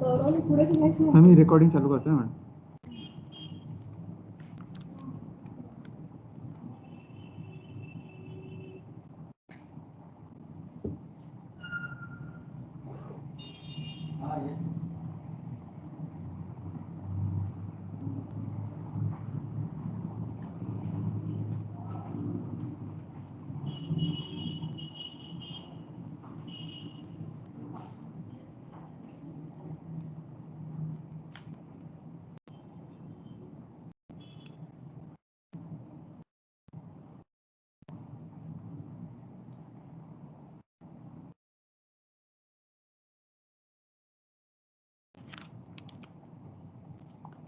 आम्ही recording चालू करतोय madam.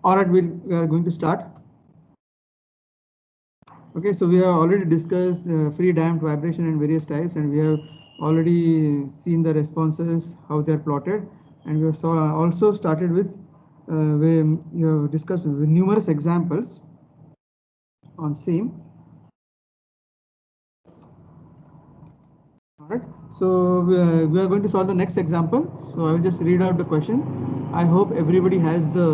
All right, we are going to start. Okay, so we have already discussed free damped vibration and various types, and we have already seen the responses, how they are plotted, and we have also started with we have discussed numerous examples on same. All right, so we are going to solve the next example. So I will just read out the question. I hope everybody has the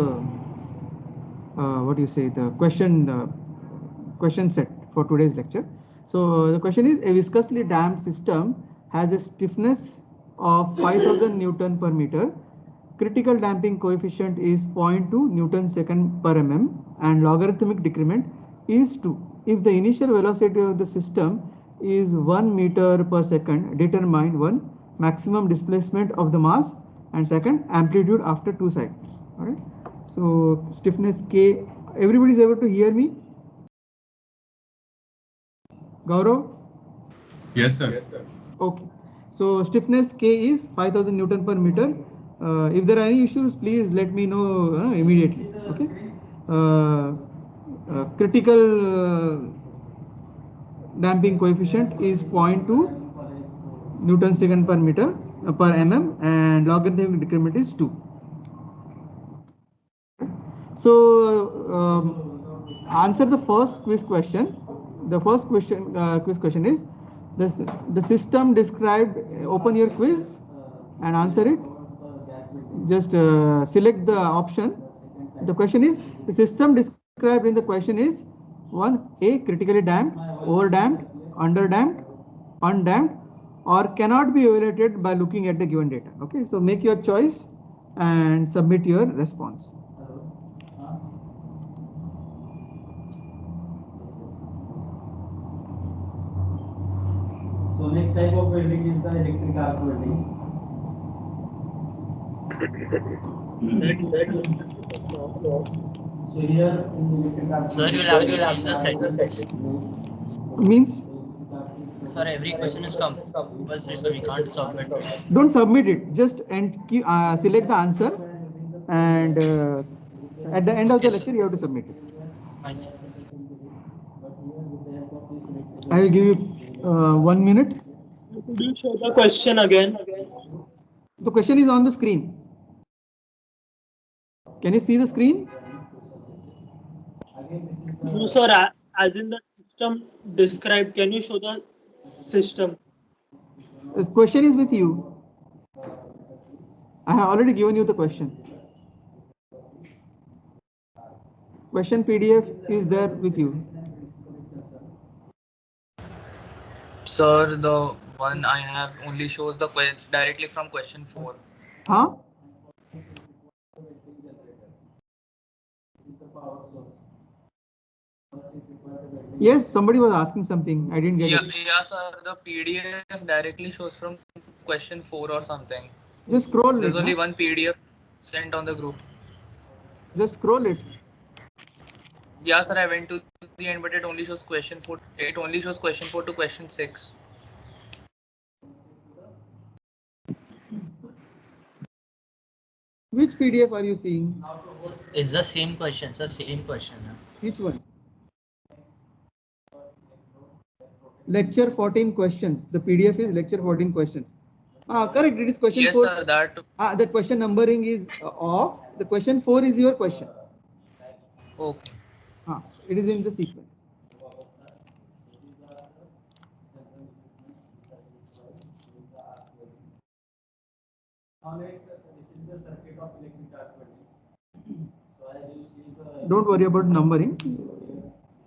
what do you say, the question set for today's lecture. So the question is, a viscously damped system has a stiffness of 5000 Newton per meter. Critical damping coefficient is 0.2 Newton second per mm and logarithmic decrement is 2. If the initial velocity of the system is 1 meter per second, determine one, maximum displacement of the mass, and second, amplitude after 2 cycles. All right. So stiffness K, everybody is able to hear me? Gaurav? Yes, sir. Yes, sir. Okay. So stiffness K is 5000 Newton per meter. If there are any issues, please let me know immediately. Okay. Critical damping coefficient is 0.2 Newton second per meter per mm, and logarithmic decrement is 2. So answer the first quiz question. The first question quiz question is the system described. Open your quiz and answer it. Just select the option. The question is, the system described in the question is 1A, critically damped, over damped, under damped, undamped, or cannot be evaluated by looking at the given data. Okay, so make your choice and submit your response. So next type of welding is the electric arc welding. So here in electric arc, sir, you will have to change the settings. Means? Sir, every question is compulsory, so we can't submit it. Don't submit it. Just select the answer, and at the end of the lecture, you have to submit it. Fine, sir. I will give you 1 minute. Could you show the question again? The question is on the screen. Can you see the screen? No, sir. As in the system described, can you show the system? The question is with you. I have already given you the question. Question PDF is there with you. Sir, the one I have only shows the directly from question 4. Huh? Yes, somebody was asking something. I didn't get it. Yeah, sir. The PDF directly shows from question 4 or something. Just scroll it. There's only one PDF sent on the group. Just scroll it. Yeah, sir. I went to the end, but it only shows question 4. It only shows question 4 to question 6. Which PDF are you seeing? It's the same question, sir. Same question. Which one? Lecture 14 questions. The PDF is lecture 14 questions. Correct. It is question 4. Yes, sir. That. The question numbering is off. The question 4 is your question. Okay. It is in the sequence. This is the circuit of electric arc welding. So as you see the. Don't worry about numbering.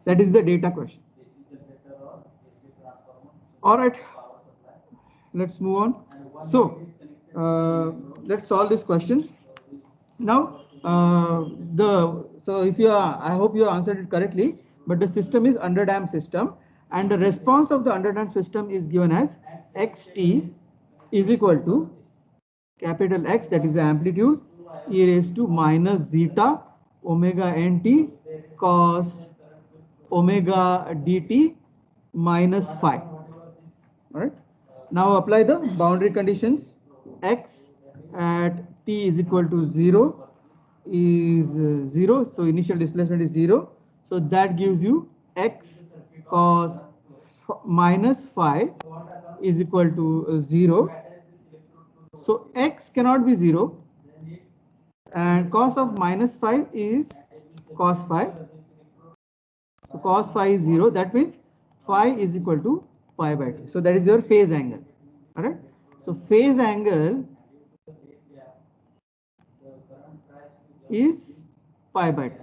That is the data question. This is the data or AC transformer. All right. Power supply. Let's move on. So let's solve this question. Now so if you are, I hope you answered it correctly, but the system is underdamped system, and the response of the underdamped system is given as xt is equal to capital X, that is the amplitude, e raised to minus zeta omega nt cos omega dt minus phi. All right. Now apply the boundary conditions. X at t is equal to 0 is 0. So initial displacement is 0. So that gives you x cos minus phi is equal to 0. So x cannot be 0. And cos of minus phi is cos phi. So cos phi is 0. That means phi is equal to pi by 2. So that is your phase angle. All right. So phase angle is pi by 2.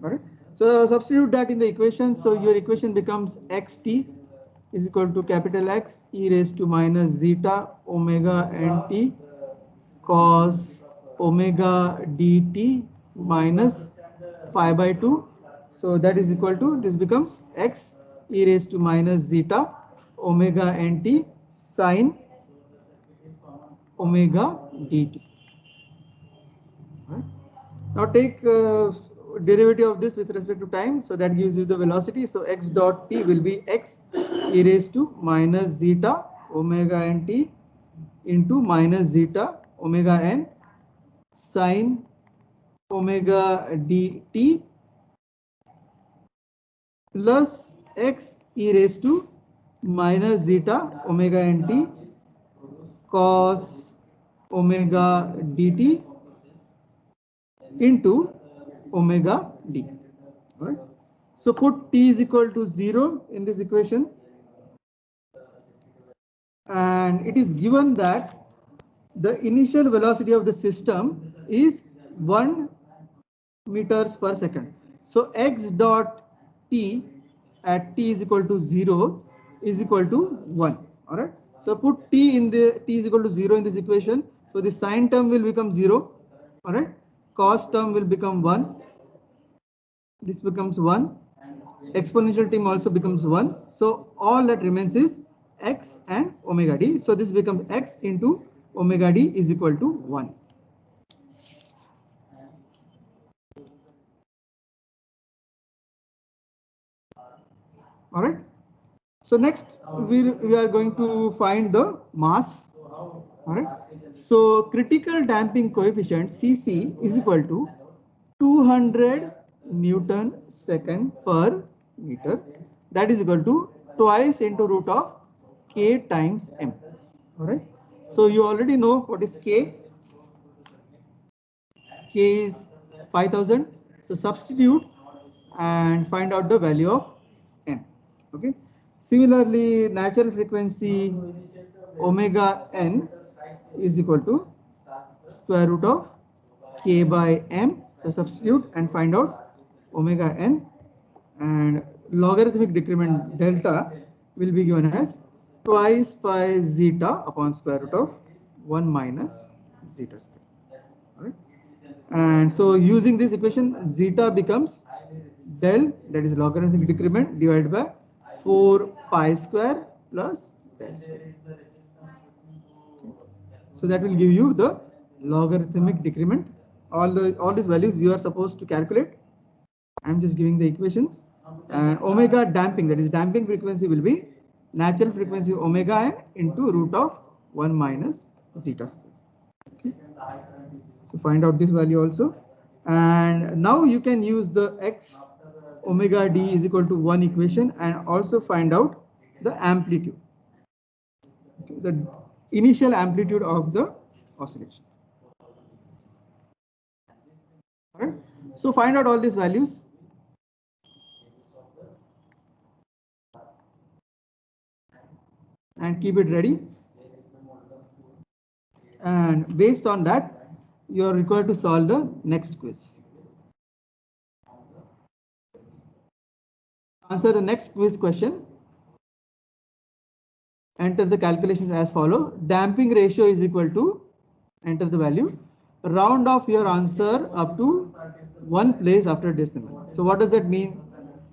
All right. So substitute that in the equation. So your equation becomes xt is equal to capital X e raised to minus zeta omega nt cos omega dt minus pi by 2. So that is equal to, this becomes x e raised to minus zeta omega nt sine omega dt. Right. Now take derivative of this with respect to time. So that gives you the velocity. So x dot t will be x e raised to minus zeta omega nt into minus zeta omega n sine omega dt plus x e raised to minus zeta omega nt cos omega dt into omega d. Right. So put t is equal to 0 in this equation, and it is given that the initial velocity of the system is 1 meters per second. So x dot t at t is equal to 0 is equal to 1. All right. So put t in the t is equal to 0 in this equation. So the sine term will become 0. All right. Cos term will become 1. This becomes 1. Exponential term also becomes 1. So all that remains is x and omega d. So this becomes x into omega d is equal to 1. All right. So next we are going to find the mass. All right. So critical damping coefficient Cc is equal to 200 Newton second per meter. That is equal to twice into root of k times m. All right. So you already know what is k. K is 5000. So substitute and find out the value of m. Okay. Similarly, natural frequency omega n is equal to square root of k by m. So substitute and find out omega n, and logarithmic decrement delta will be given as twice pi zeta upon square root of 1 minus zeta square. All right. And so using this equation, zeta becomes del, that is logarithmic decrement, divided by 4 pi square plus del square. So that will give you the logarithmic decrement. All these values you are supposed to calculate. I'm just giving the equations. And omega damping, that is damping frequency, will be natural frequency omega n into root of 1 minus zeta square. Okay. So find out this value also. And now you can use the x omega d is equal to 1 equation and also find out the amplitude, okay, the initial amplitude of the oscillation. All right. So find out all these values. And keep it ready. And based on that, you are required to solve the next quiz. Answer the next quiz question. Enter the calculations as follow. Damping ratio is equal to, enter the value, round off your answer up to one place after decimal. So what does that mean?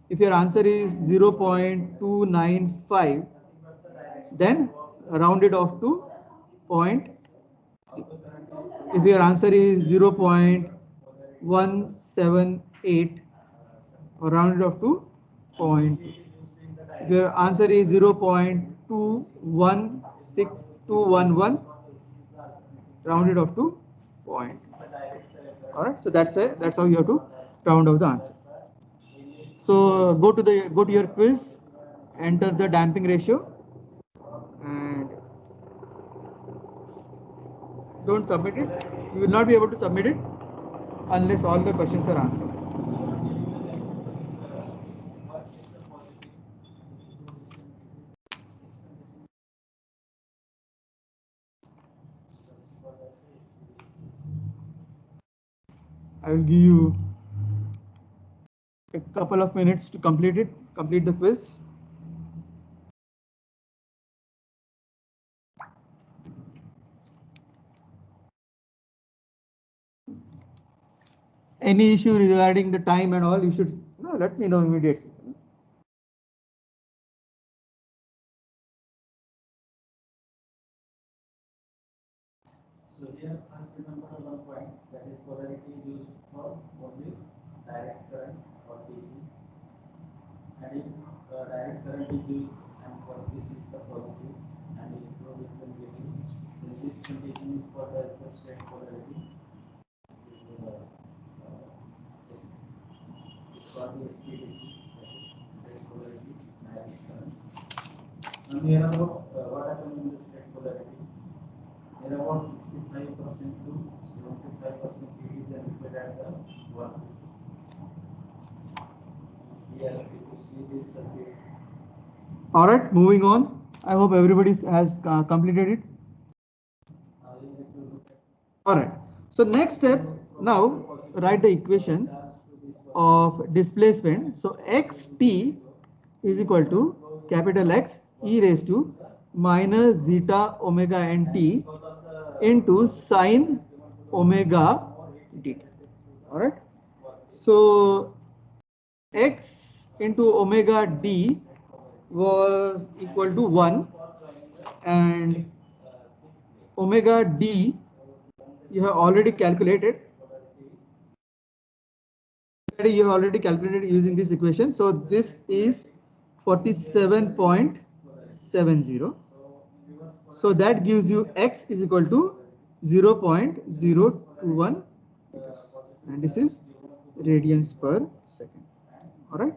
If your answer is 0.295, then round it off to 0.3. If your answer is 0.178, round it off to 0.2. If your answer is 0.216211, round it off to 0.2. All right, so that's how you have to round off the answer. So go to your quiz, enter the damping ratio, and don't submit it. You will not be able to submit it unless all the questions are answered. I will give you a couple of minutes to complete the quiz. Any issue regarding the time and all, you should let me know immediately. So here, first remember one point, that is polarity is used for only direct current or DC. And if direct current is used and for this is the positive and electrode is the negative, this is condition is for the straight polarity. It's called the SPDC, that is straight polarity, direct current. Now here about what happens in the straight polarity. There are about 65% to 75% heat is emitted at the workpiece. Here you see this circuit. All right, moving on. I hope everybody has completed it. All right. So next step, now write the equation of displacement. So xt is equal to capital X e raised to minus zeta omega nt into sine omega dt. All right. So x into omega d was equal to 1, and omega d you have already calculated. You have already calculated using this equation. So this is 47.70. So that gives you x is equal to 0.021 meters, and this is radians per second. All right.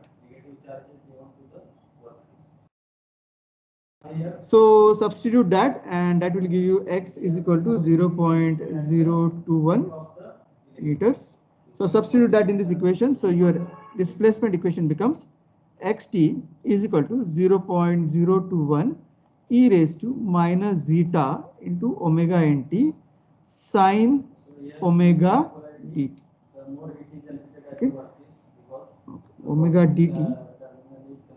So substitute that, and that will give you x is equal to 0.021 meters. So substitute that in this equation. So your displacement equation becomes xt is equal to 0.021 e raised to minus zeta into omega nt sine omega dt. Okay. Omega dt.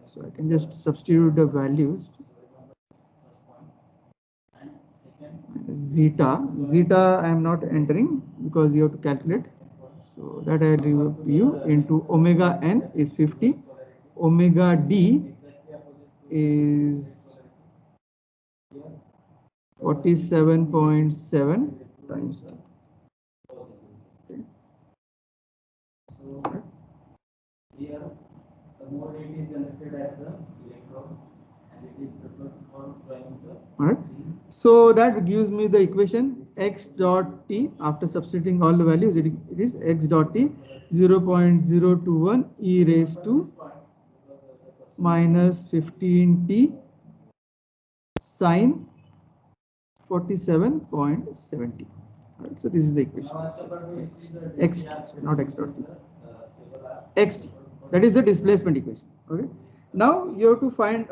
So I can just substitute the values. Zeta I am not entering because you have to calculate. So that I will give you into omega n is 50. Omega d is 47.7 times t. Okay. So here the more heat is generated at the electrode and it is preferred for drawing the. All right. So that gives me the equation x dot t. After substituting all the values, it is x dot t 0.021 e raised to minus 15t sine 47.70. Right. So this is the equation. X not x dot t. Xt. That is the displacement equation. Okay. Now you have to find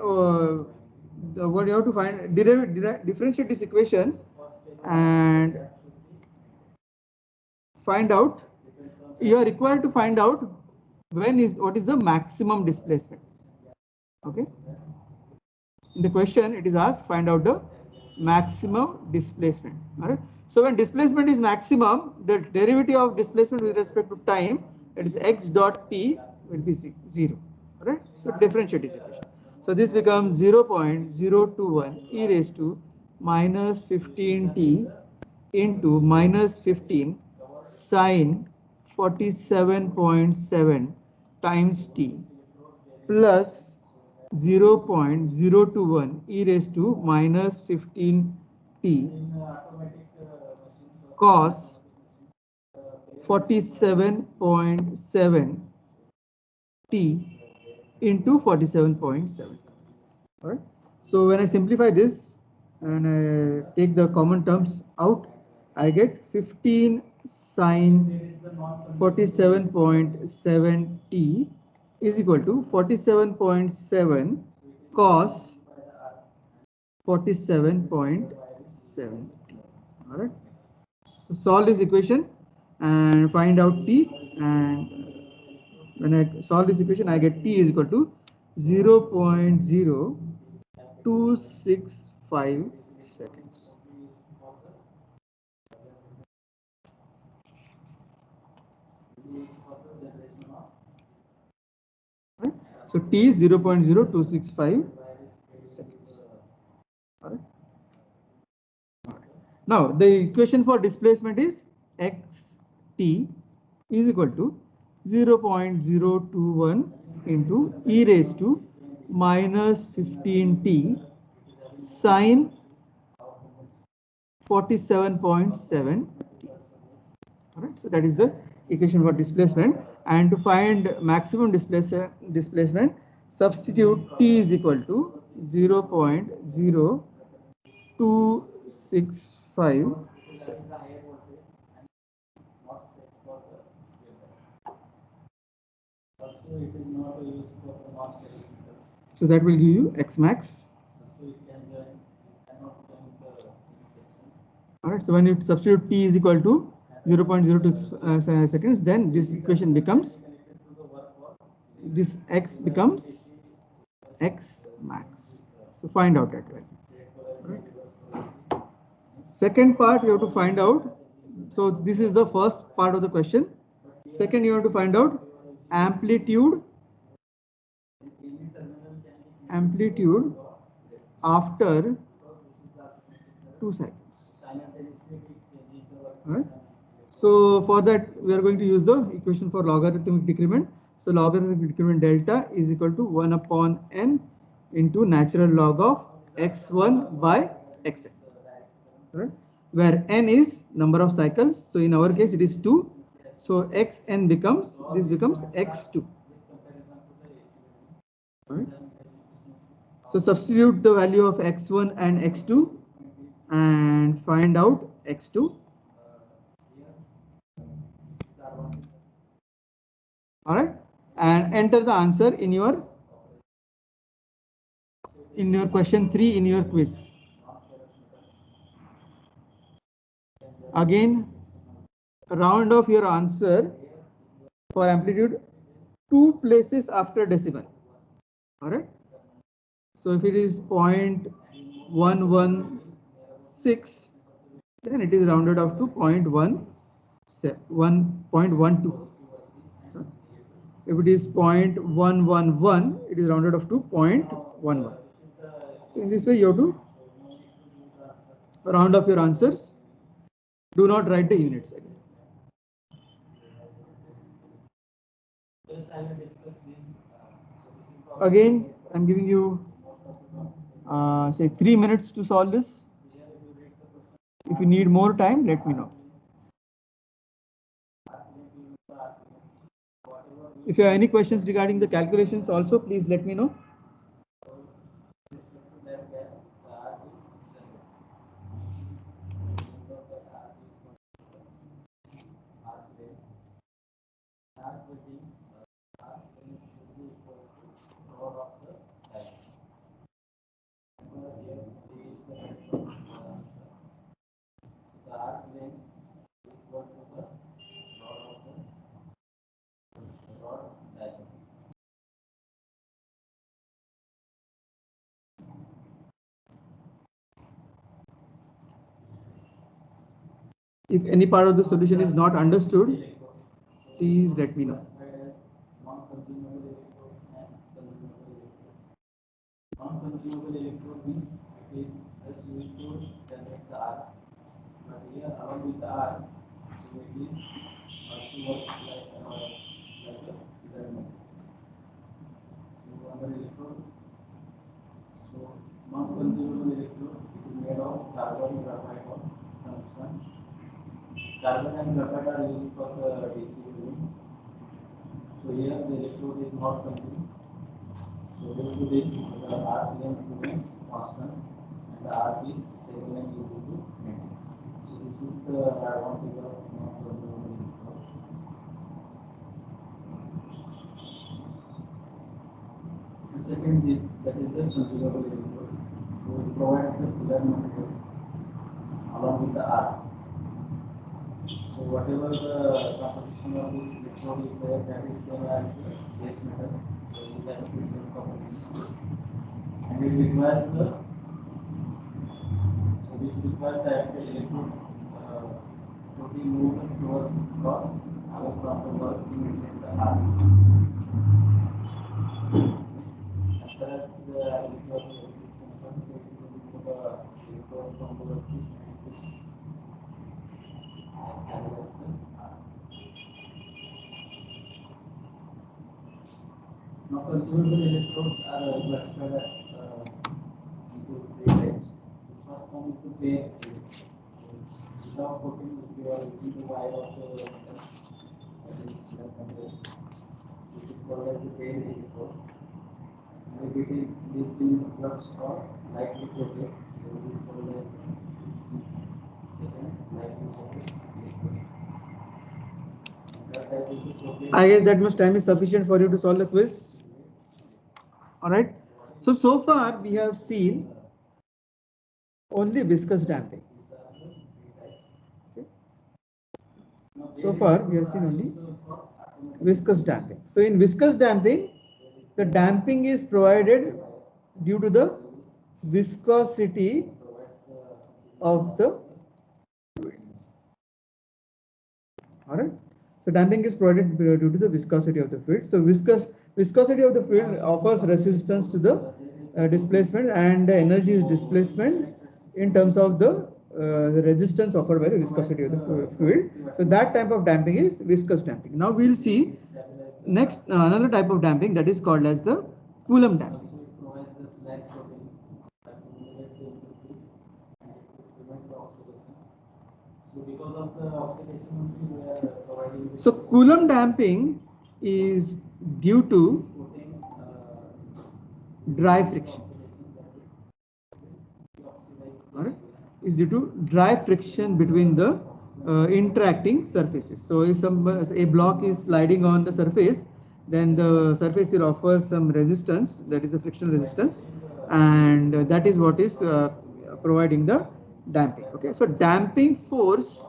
what you have to find differentiate this equation and find out. You are required to find out what is the maximum displacement. Okay. In the question, it is asked find out the maximum displacement. All right. So when displacement is maximum, the derivative of displacement with respect to time, that is x dot t, will be 0. All right. So differentiate this equation. So this becomes 0.021 e raised to minus 15t into minus 15 sine 47.7 times t plus 0.021 e raised to minus 15t cos 47.7 t into 47.7. All right. So when I simplify this and I take the common terms out, I get 15 sine 47.7 t is equal to 47.7 cos 47.7 t. All right. So solve this equation and find out t, and when I solve this equation, I get t is equal to 0.0265 seconds. Right? So t is 0.0265 seconds. All right. Now the equation for displacement is xt is equal to 0.021 into e raised to minus 15t sine 47.7 t. All right, so that is the equation for displacement, and to find maximum displacement, substitute t is equal to 0.0265 seconds. So that will give you x max. All right, so when you substitute t is equal to 0.02 seconds, then this equation becomes, this x becomes x max. So find out that value. Right. Second part you have to find out. So this is the first part of the question. Second, you have to find out amplitude after 2 seconds. All right. So for that, we are going to use the equation for logarithmic decrement. So logarithmic decrement delta is equal to 1 upon n into natural log of x1 by xn. Right? Where n is number of cycles. So in our case, it is 2. So xn becomes, this becomes x2. Right? So substitute the value of x1 and x2 and find out x2. All right, and enter the answer in your question 3 in your quiz. Again, round off your answer for amplitude 2 places after decimal. All right. So if it is 0.116, then it is rounded off to 0.12. If it is 0.111, it is rounded off to 0.11. So in this way, you have to round off your answers. Do not write the units again. Again, I'm giving you say 3 minutes to solve this. If you need more time, let me know. If you have any questions regarding the calculations also, please let me know. If any part of the solution is not understood, please let me know. Non-consumable electrodes and consumable electrodes. Non-consumable electrode means it is just used to generate the arc. But here, along with the arc, so it is also work like a filament. So under electrode, so non-consumable electrode, it is made of carbon, graphite, or tungsten. Carbon and graphite are used for the DC cooling. So here the electrode is not consumed. So due to this, the arc length remains constant and the arc is stable and easy to maintain. So this is the advantage of non-consumable electrode. The second is that is the consumable electrode. So it provides the filler materials along with the arc. So whatever the composition of this electrode is there, that is same as the base metal. So it has the same composition. And it requires the, so this requires that the electrode to be moved towards God away from the work to maintain the arc. As far as the electrode is concerned, so it will move the electrode from the workpiece and this. Now, consumable electrodes are classified into three types. The first one is the bare electrode. Without putting, if you are using the wire of the metal, that is left and right, it is called as the bare electrode. And if it is dipped in flux or lightly coated, so it is called as this second lightly coated electrode. I guess that much time is sufficient for you to solve the quiz. All right. So far we have seen only viscous damping. Okay. So far we have seen only viscous damping. So in viscous damping, the damping is provided due to the viscosity of the fluid. All right. So damping is provided due to the viscosity of the fluid. So viscosity of the fluid offers resistance to the displacement, and the energy is displacement in terms of the resistance offered by the viscosity of the fluid. So that type of damping is viscous damping. Now we'll see next another type of damping that is called as the Coulomb damping. So Coulomb damping is due to dry friction. All right, is due to dry friction between the interacting surfaces. So if a block is sliding on the surface, then the surface will offer some resistance, that is a frictional resistance, and that is what is providing the damping. Okay, so damping force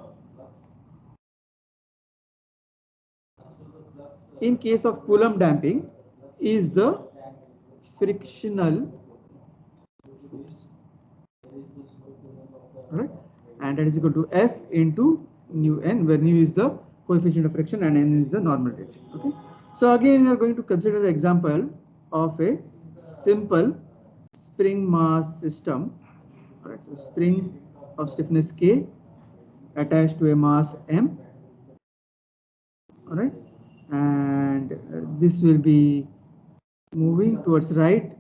in case of Coulomb damping is the frictional force. All right, and that is equal to F into nu n, where nu is the coefficient of friction and n is the normal reaction. Okay, so again we are going to consider the example of a simple spring mass system. All right, so spring of stiffness K attached to a mass M. All right, and this will be moving towards right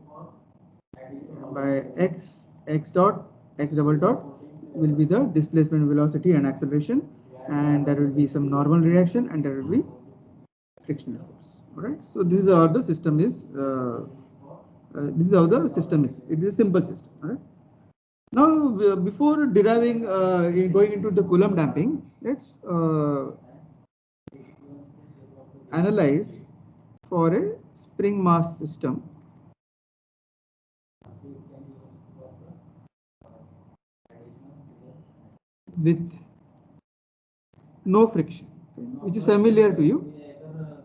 by x dot, x double dot will be the displacement, velocity and acceleration, and there will be some normal reaction and there will be frictional force. All right, so this is how the system is. This is how the system is. It is a simple system. All right. Now, before deriving, going into the Coulomb damping, let's analyze for a spring mass system with no friction, which is familiar to you,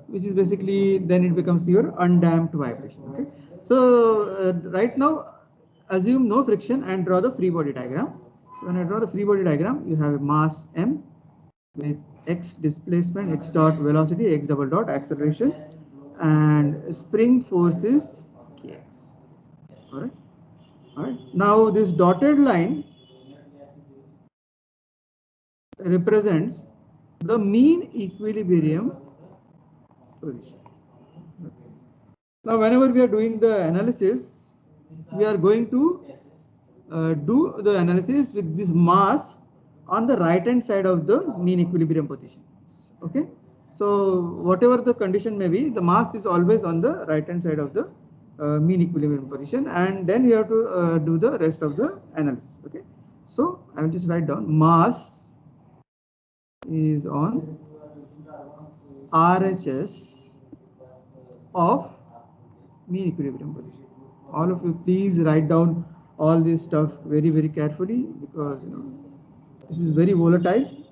which is basically then it becomes your undamped vibration. Okay, so right now assume no friction and draw the free body diagram. So when I draw the free body diagram, you have a mass M with x displacement, x dot velocity, x double dot acceleration, and spring force is kx. All right. All right. Now this dotted line represents the mean equilibrium position. Now, whenever we are doing the analysis, we are going to do the analysis with this mass on the right hand side of the mean equilibrium position. Okay. So whatever the condition may be, the mass is always on the right hand side of the mean equilibrium position, and then we have to do the rest of the analysis. Okay. So I will just write down mass is on RHS of mean equilibrium position. All of you, please write down all this stuff very carefully, because this is very volatile.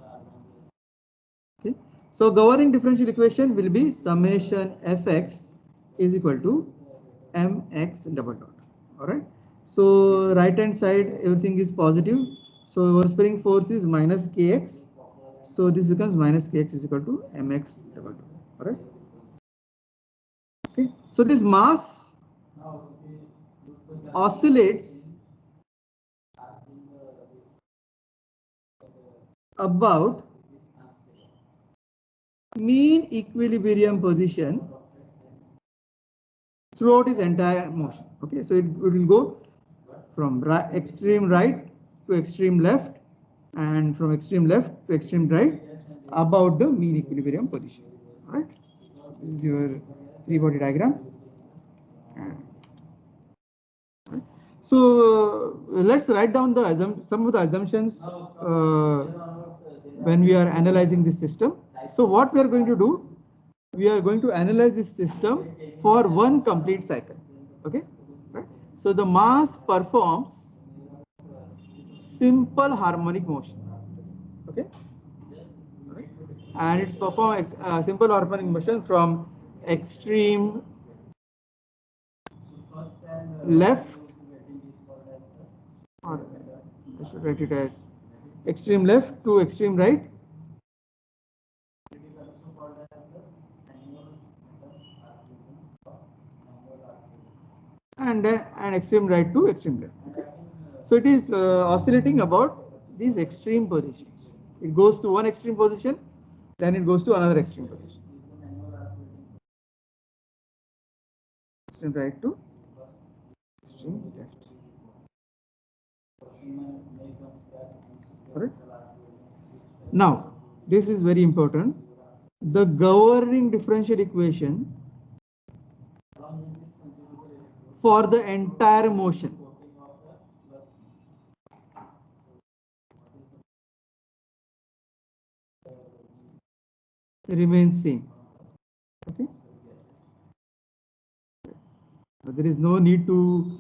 Okay. So governing differential equation will be summation fx is equal to mx double dot. All right. So right hand side everything is positive. So our spring force is minus kx. So this becomes minus kx is equal to mx double dot. All right. Okay. So this mass oscillates about mean equilibrium position throughout its entire motion. Okay, so it will go from extreme right to extreme left, and from extreme left to extreme right about the mean equilibrium position. All right, so this is your free body diagram. So let's write down the some of the assumptions when we are analyzing this system. So what we are going to do, we are going to analyze this system for one complete cycle. Okay, right? So the mass performs simple harmonic motion. Okay, right? And it's perform simple harmonic motion from extreme left, or I should write it as extreme left to extreme right, and then extreme right to extreme left. Okay. So it is oscillating about these extreme positions. It goes to one extreme position, then it goes to another extreme position. Extreme right to extreme left. Correct. Now, this is very important. The governing differential equation for the entire motion remains same. Okay. There is no need to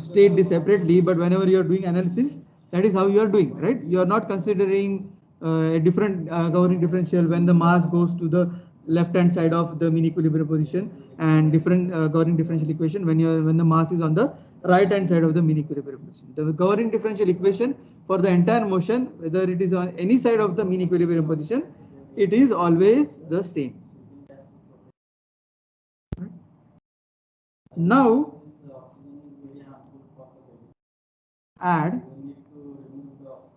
state this separately, but whenever you are doing analysis, that is how you are doing, right? You are not considering a different governing differential when the mass goes to the left hand side of the mean equilibrium position, and different governing differential equation when the mass is on the right hand side of the mean equilibrium position. The governing differential equation for the entire motion, whether it is on any side of the mean equilibrium position, it is always the same. Now add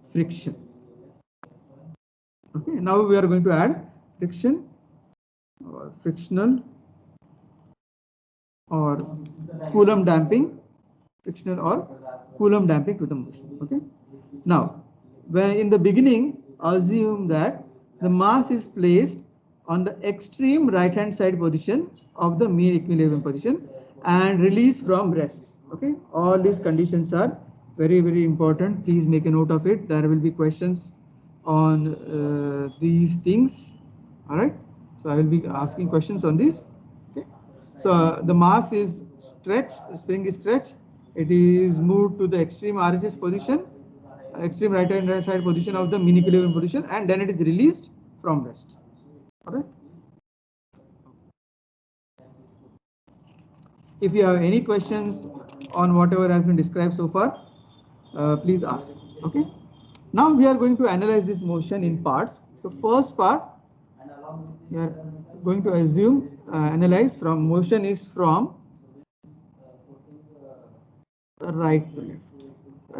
friction. Okay, now we are going to add friction or frictional or Coulomb damping, frictional or Coulomb damping to the motion. Okay. Now, when in the beginning, assume that the mass is placed on the extreme right hand side position of the mean equilibrium position and release from rest. Okay, all these conditions are very important. Please make a note of it. There will be questions on these things. All right, so I will be asking questions on this. Okay, so the mass is stretched, the spring is stretched, it is moved to the extreme RHS position, extreme right hand side position of the mean equilibrium position, and then it is released from rest. All right. If you have any questions on whatever has been described so far, please ask. Okay. Now we are going to analyze this motion in parts. So first part, And along with we this are parameter, going to assume analyze from motion is from right to left,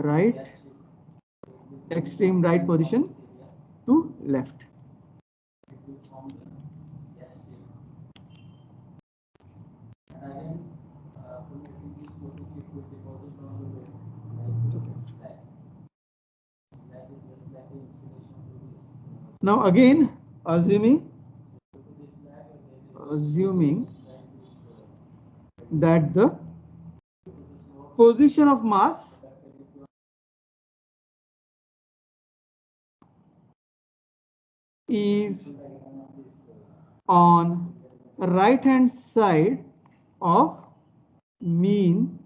right, extreme right position to left. and again, putting this motion it will deposit on the way, like slag. Slag is just like the insulation to this. Now again, assuming To this slag, there is assuming inside this that the position of mass is on right hand side of mean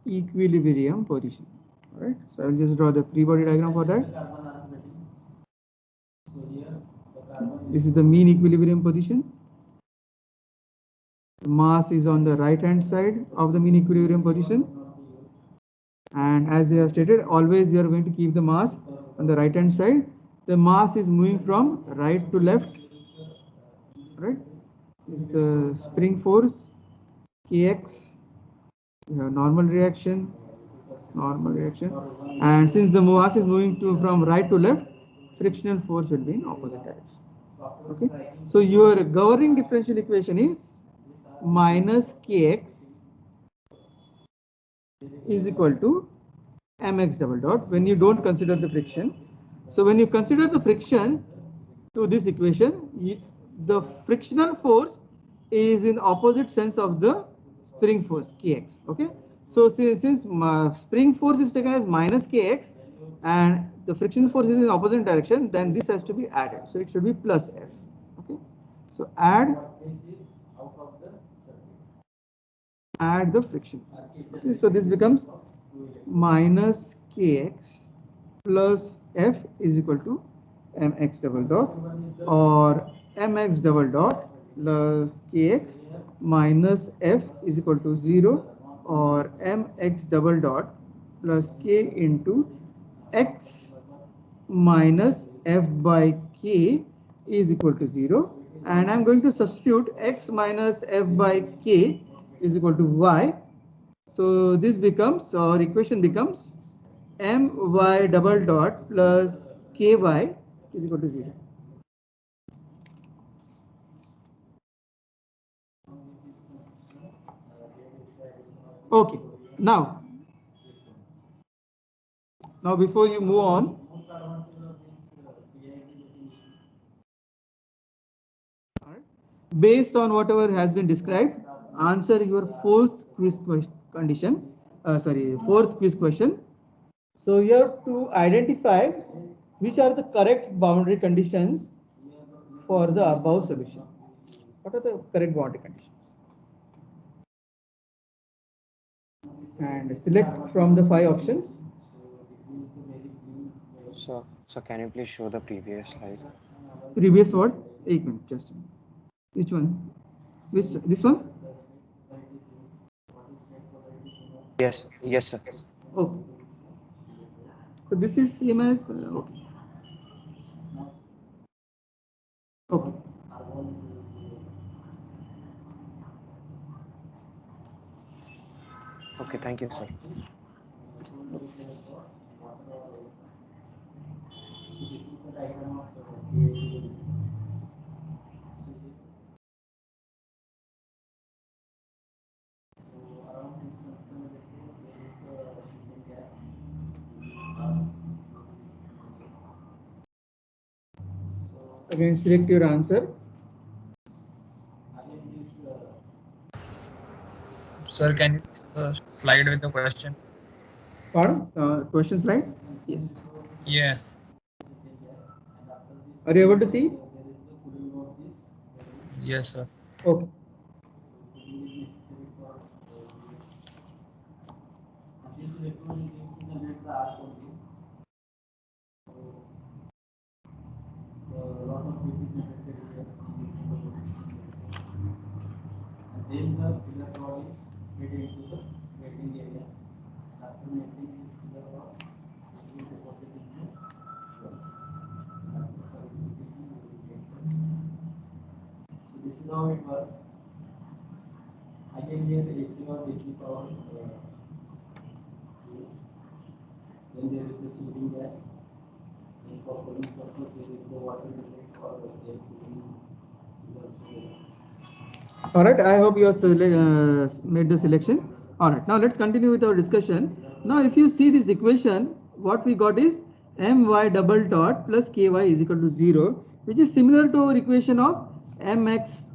equilibrium position. All right, so I will just draw the free body diagram for that. carbon arithmetic. So here the carbon This is the mean equilibrium position. The mass is on the right hand side of the mean equilibrium position. And as we have stated, always we are going to keep the mass on the right hand side. The mass is moving from right to left. Right? This is the spring force Kx. We have normal reaction, and since the mass is moving from right to left, frictional force will be in opposite direction. Okay, so your governing differential equation is minus Kx is equal to mx double dot when you don't consider the friction. So when you consider the friction to this equation, the frictional force is in opposite sense of the spring force Kx. Okay, so since spring force is taken as minus Kx and the frictional force is in opposite direction, then this has to be added. So it should be plus F. Okay, so add the friction. Okay, so this becomes minus Kx plus F is equal to mx double dot, or mx double dot plus Kx minus F is equal to 0, or mx double dot plus K into x minus F by K is equal to 0. And I'm going to substitute x minus F by K is equal to y. So this becomes, our equation becomes my double dot plus ky is equal to 0. Okay, now before you move on, based on whatever has been described, answer your fourth quiz question. So you have to identify which are the correct boundary conditions for the above solution. What are the correct boundary conditions? And select from the 5 options. So can you please show the previous slide? Previous what? 1 minute, just a minute. Which one? This one? Yes, sir. Okay. So this is same as okay. Okay. Okay, thank you, sir. Again, select your answer. Sir, can you slide with the question? Pardon? Question slide? Yes. Yeah. Are you able to see? Yes, sir. Okay. Then the pillar rod is made into the waiting area. After making this pillar rod, it will deposit into this is how it works. I can get AC or DC power. Then there is the shielding gas. And for cooling purpose, there is the water inlet or the gas shielding. All right, I hope you have made the selection. All right, now let's continue with our discussion. Now, if you see this equation, what we got is my double dot plus ky is equal to 0, which is similar to our equation of mx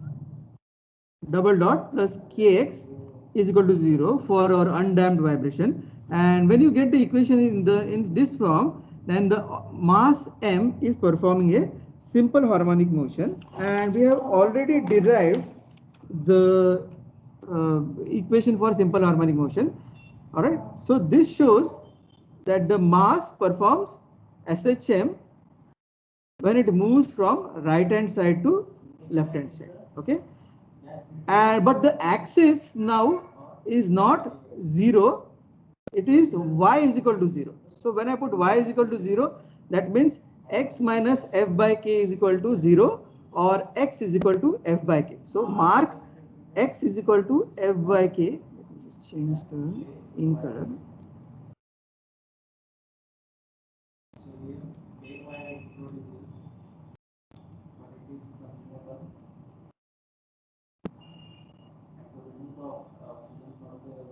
double dot plus kx is equal to 0 for our undamped vibration. And when you get the equation in this form, then the mass m is performing a simple harmonic motion, and we have already derived the equation for simple harmonic motion. All right, so this shows that the mass performs SHM when it moves from right hand side to left hand side. Okay, and but the axis now is not 0, it is y is equal to 0. So when I put y is equal to 0, that means x minus f by k is equal to 0 or x is equal to f by k. So mark x is equal to f by k. Let me just change the ink color.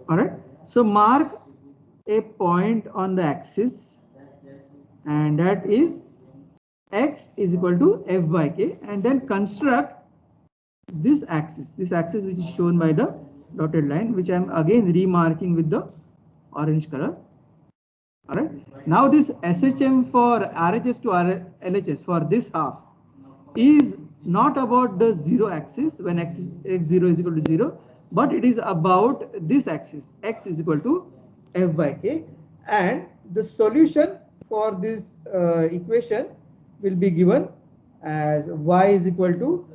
All right, so mark a point on the axis, and that is x is equal to f by k, and then construct this axis which is shown by the dotted line, which I am again remarking with the orange color. All right, now this SHM for RHS to LHS for this half is not about the 0 axis when x0 is equal to 0, but it is about this axis, x is equal to f by k, and the solution for this equation will be given as y is equal to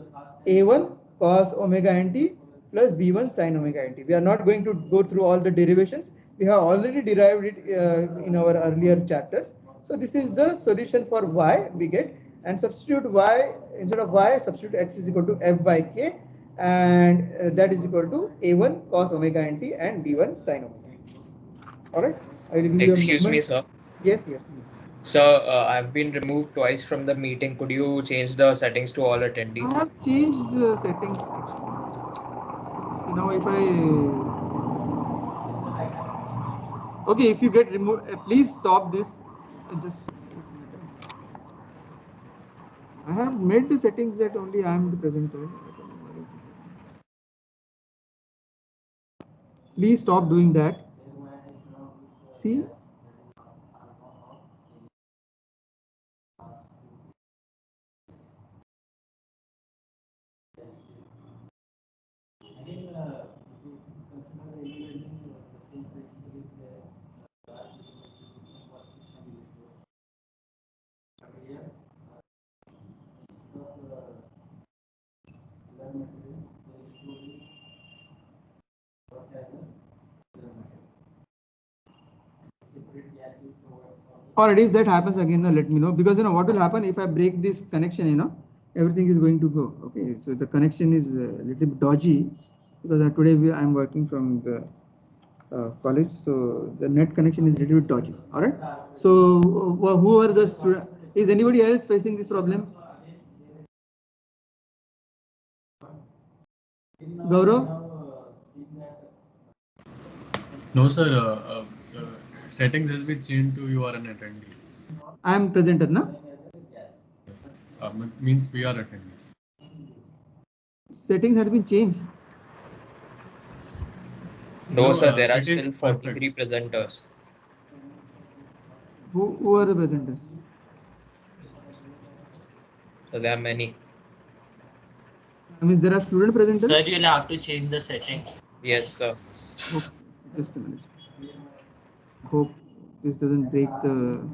a1 cos omega nt plus b1 sin omega nt. We are not going to go through all the derivations. We have already derived it in our earlier chapters. So this is the solution for y we get, and substitute y, instead of y, substitute x is equal to f by k, and that is equal to a1 cos omega nt and b1 sin omega nt. All right, I will give you a Excuse me, moment. sir. Yes, please. Sir, I've been removed twice from the meeting. Could you change the settings to all I attendees? have changed the settings actually. See now if I okay, if you get removed, please stop this. Just I have made the settings that only I am the presenter. I don't know why it is happening. Please stop doing that. See. Alright, if that happens again, let me know, because what will happen if I break this connection, everything is going to go. Okay, so the connection is a little bit dodgy because today I am working from the college, so the net connection is a little bit dodgy. Alright, so who are the students? Is anybody else facing this problem? Gaurav? No, sir. Settings has been changed to you are an attendee. I am presenter, na? Means we are attendees. Settings had been changed. No, sir, there are it is still perfect. 43 presenters. Who are the presenters? So there are many. Means there are student presenters? Sir, you'll have to change the setting. Yes, sir. Okay, just a minute. Hope this doesn't break the.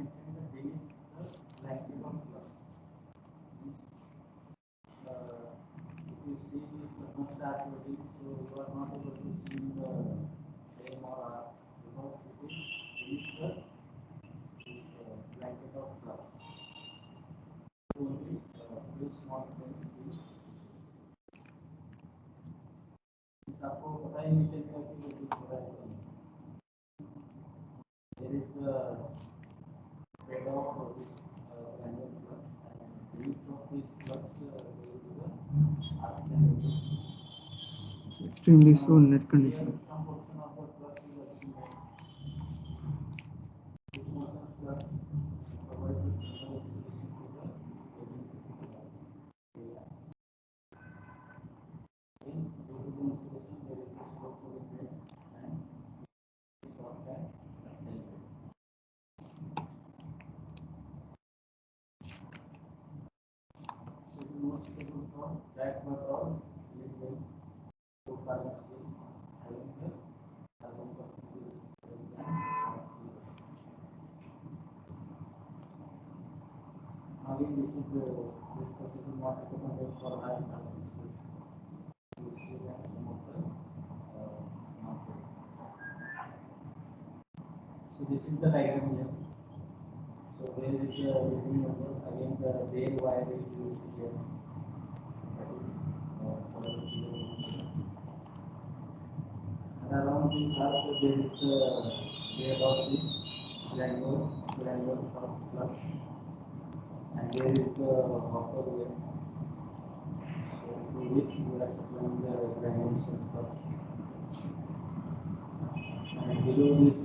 If you see this thermostat loading, so you are not able to see the flame or arc because it is beneath this blanket of flux. Only few small things. इस आपको पता ही नहीं चलेगा कि वो कुछ हो रहा है. There is the trade-off of this random flux, and root of this flux will be the arc. Extremely slow net condition. Some portion of the flux is accumulated. This portion of flux provides the solution to the area. In due to the insulation, there is a slope to the plane and short time element. So the most stable form that was all is the two carbon steel having the carbon percentage less than 0. Again, this process is not recommended for high carbon steel. Usually, and some of the markets. So this is the diagram here. So where is the reading number? Again, the red wire is used here. That is for the kilo. And around this arc, there is the layer of this granular flux. And there is the copper layer. So through which we are supplying the granulation flux. And below this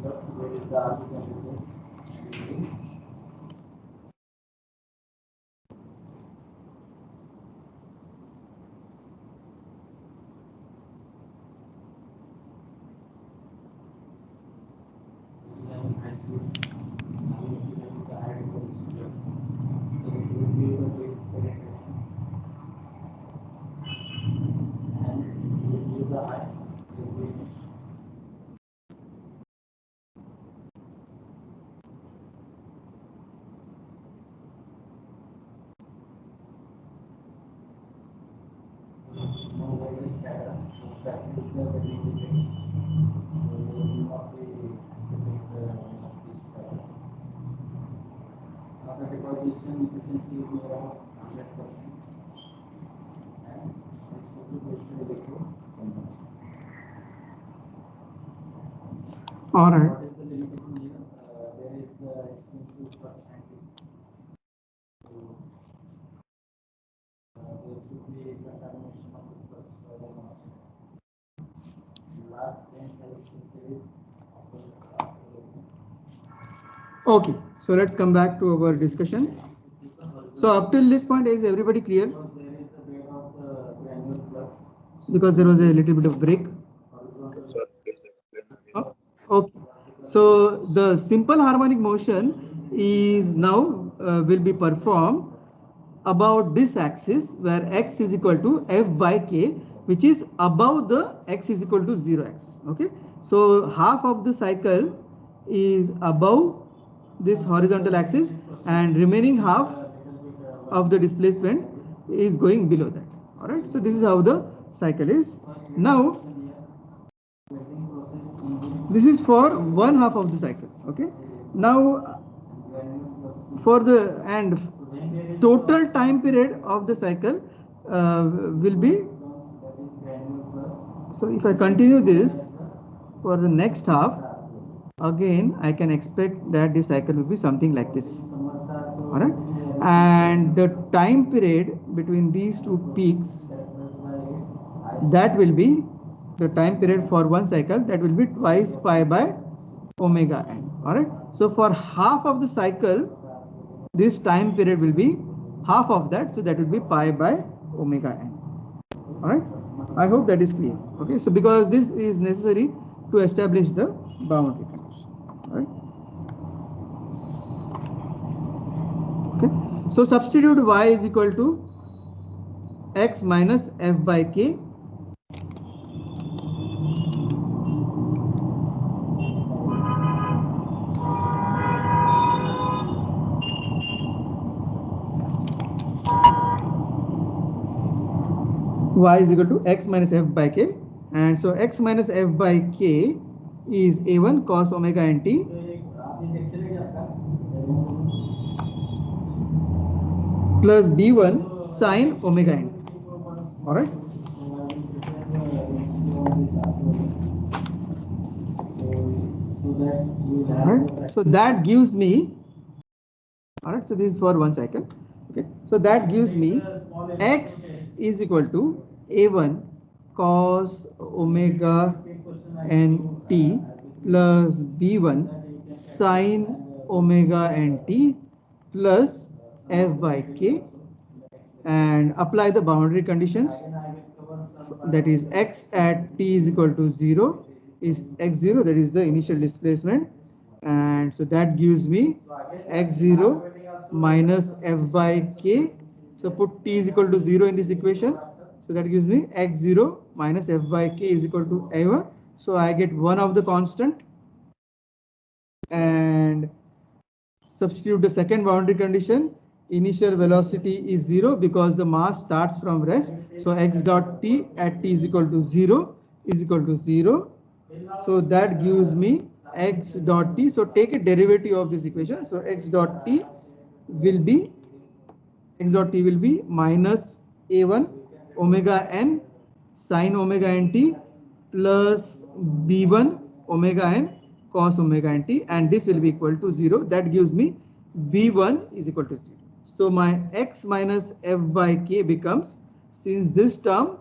flux, there is the artificial layer. After deposition, efficiency will be around 100%. And next to this electrode consumption. All right. What is the limitation here? There is the extensive flux handling. So, there should be a contamination of the flux by the moisture. Large grain size filtrate Okay, so let's come back to our discussion. So up till this point, is everybody clear? there is the bed of the granular flux. Because there was a little bit of break. Okay, so the simple harmonic motion is now will be performed about this axis where x is equal to f by k, which is above the x is equal to 0 axis. Okay, so half of the cycle is above this horizontal axis and remaining half of the displacement is going below that. All right, so this is how the cycle is. Now this is for one half of the cycle. Okay, now for the and total time period of the cycle will be, so if I continue this for the next half, again I can expect that the cycle will be something like this. All right, and the time period between these two peaks, that will be the time period for one cycle, that will be twice pi by omega n. All right, so for half of the cycle, this time period will be half of that, so that will be pi by omega n. All right, I hope that is clear. Okay, so because this is necessary to establish the boundary condition. All right. Okay, so substitute y is equal to x minus f by k. Y is equal to x minus f by k, and so x minus f by k is a1 cos omega nt plus b1 sin omega nt. All right. on this actually. So that you have Alright, the so that gives me, alright, so this is for one cycle. Okay, so that gives me x is equal to a1 cos omega nt plus b1 sin omega nt plus f by k, and apply the boundary conditions. That is x at t is equal to 0 is x0, that is the initial displacement, and so that gives me x0 minus f by k. So put t is equal to 0 in this equation, so that gives me x0 minus f by k is equal to a1. So I get one of the constant and substitute the second boundary condition. Initial velocity is 0 because the mass starts from rest. So x dot t at t is equal to 0 is equal to 0. So that gives me x dot t. So take a derivative of this equation. So x dot t will be minus a1 omega n sin omega nt plus b1 omega n cos omega nt, and this will be equal to 0. That gives me b1 is equal to 0. So my x minus f by k becomes, since this term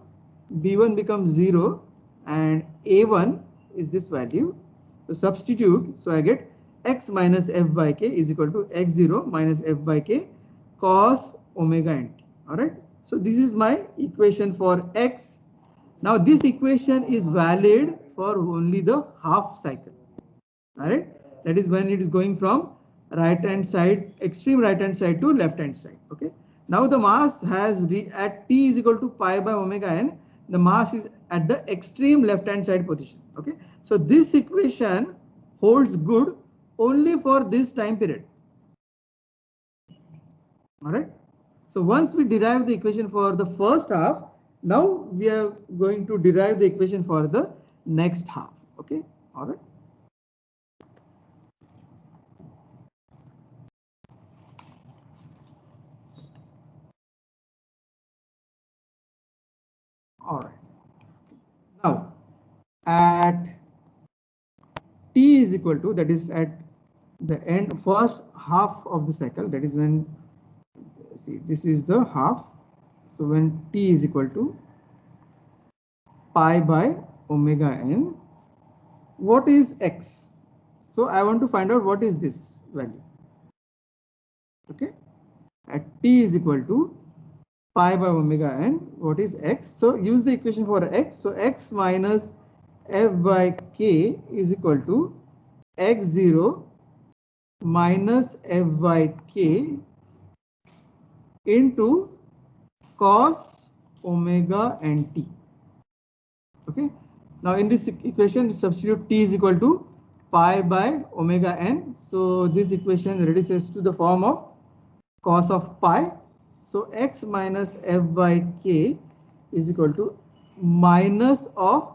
b1 becomes 0 and a1 is this value, so substitute, so I get x minus f by k is equal to x0 minus f by k cos omega nt. All right, so this is my equation for x. Now this equation is valid for only the half cycle. All right, that is when it is going from right hand side, extreme right hand side to left hand side. Okay, now the mass has at t is equal to pi by omega n, the mass is at the extreme left hand side position. Okay, so this equation holds good only for this time period. All right, so once we derive the equation for the first half, now we are going to derive the equation for the next half. Okay, all right. All right. Now, at t is equal to, that is at the end, first half of the cycle, that is when, see, this is the half. So when t is equal to pi by omega n, what is x? So I want to find out what is this value. Okay, at t is equal to pi by omega n, what is x? So use the equation for x. So x minus f by k is equal to x0 minus f by k into cos omega nt. Okay, now in this equation substitute t is equal to pi by omega n. So this equation reduces to the form of cos of pi. So x minus f by k is equal to minus of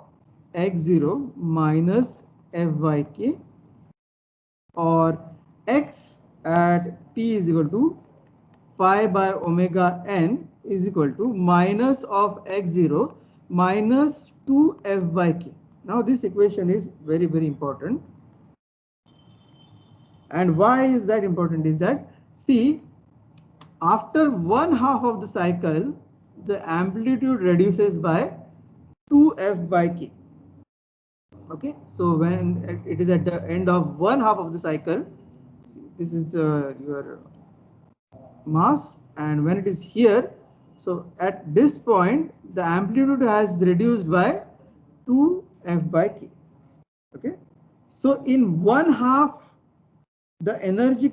x0 minus f by k, or x at t is equal to pi by omega n is equal to minus of x0 minus 2f by k. Now this equation is very, very important. And why is that important is that, see, after one half of the cycle, the amplitude reduces by 2f by k. Okay, so when it is at the end of one half of the cycle, see, this is your mass, and when it is here, so at this point the amplitude has reduced by 2f by k. Okay, so in one half the energy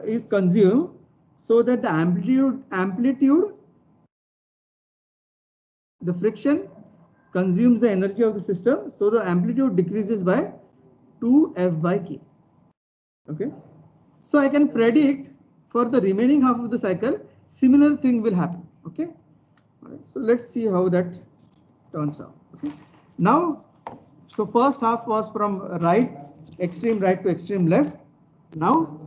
is consumed, so that the amplitude, the friction consumes the energy of the system, so the amplitude decreases by 2f by k. Okay, so I can predict for the remaining half of the cycle similar thing will happen. Okay, all right, so let's see how that turns out. Okay, now, so first half was from right, extreme right to extreme left. Now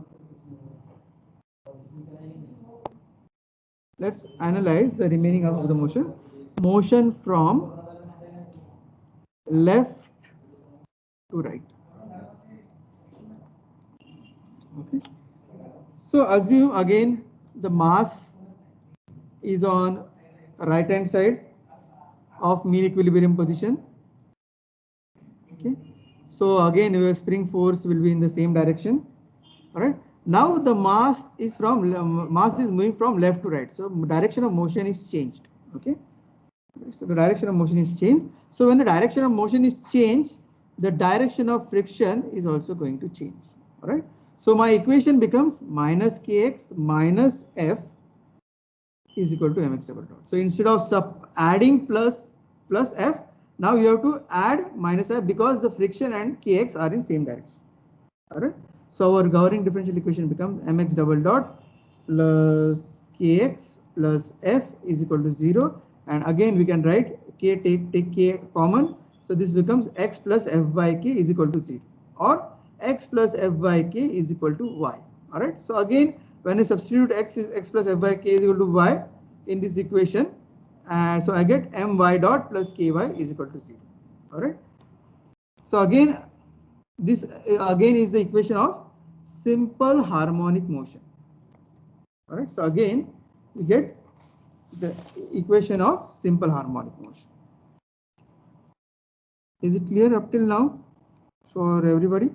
let's analyze the remaining half of the motion. Motion from left to right. Okay. So assume again the mass is on right hand side of mean equilibrium position. Okay. So again your spring force will be in the same direction. All right. Now the mass is moving from left to right. So direction of motion is changed. Okay. So the direction of motion is changed. So when the direction of motion is changed, the direction of friction is also going to change. All right. So my equation becomes minus kx minus f is equal to mx double dot. So instead of adding plus f, now you have to add minus f because the friction and kx are in same direction. All right. So our governing differential equation becomes mx double dot plus kx plus f is equal to 0. And again we can write k, take k common. So this becomes x plus f by k is equal to 0, or x plus f by k is equal to y. All right. So again, when I substitute x plus f by k is equal to y in this equation, so I get my dot plus ky is equal to 0. All right. So again, this again is the equation of simple harmonic motion. All right. So again, we get the equation of simple harmonic motion. Is it clear up till now for everybody?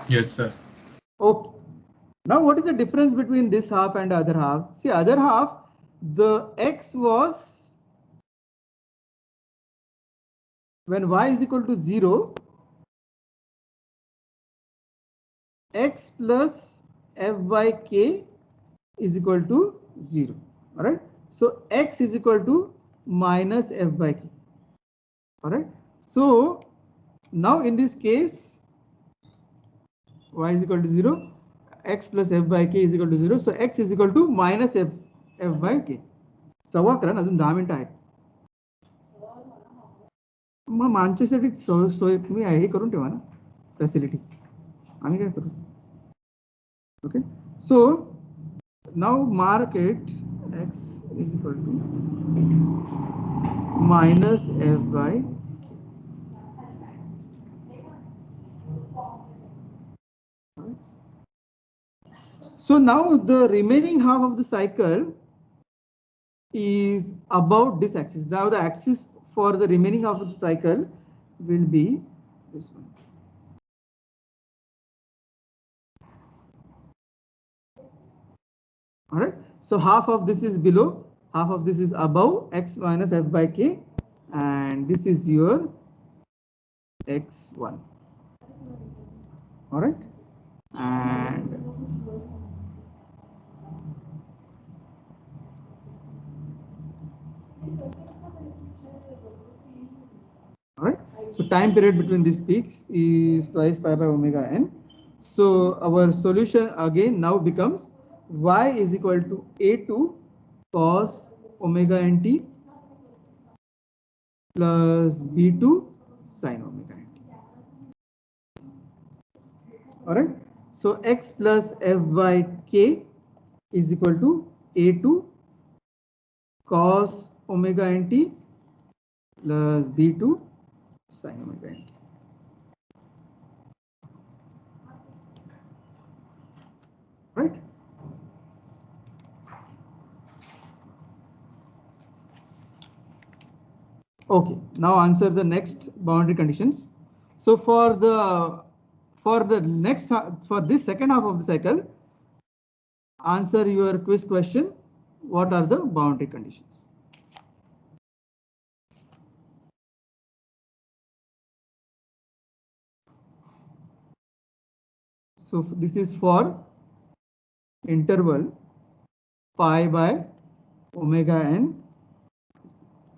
Yes, sir. Okay. Now what is the difference between this half and the other half? See, other half, the x was when y is equal to 0, x plus f by k is equal to 0. All right. So x is equal to minus f by k. All right. So now in this case, y is equal to 0, x plus f by k is equal to 0. So x is equal to minus f by k. सव्वा करा अजून 10 मिनिटं आहेत. मग आमच्यासाठी सोय तुम्ही हे करून ठेवा ना फॅसिलिटी, आम्ही काय करू. Okay. So now mark it x is equal to minus f by k. So now the remaining half of the cycle is about this axis. Now the axis for the remaining half of the cycle will be this one. All right. So half of this is below, half of this is above, x minus f by k, and this is your x1. All right. And all right. So time period between these peaks is twice pi by omega n. So our solution again now becomes y is equal to a2 cos omega nt plus b2 sin omega nt. All right. So x plus f by k is equal to a2 cos omega nt plus b2 sin omega nt. Right. Okay, now answer the next boundary conditions. So for this second half of the cycle, answer your quiz question. What are the boundary conditions? So this is for interval pi by omega n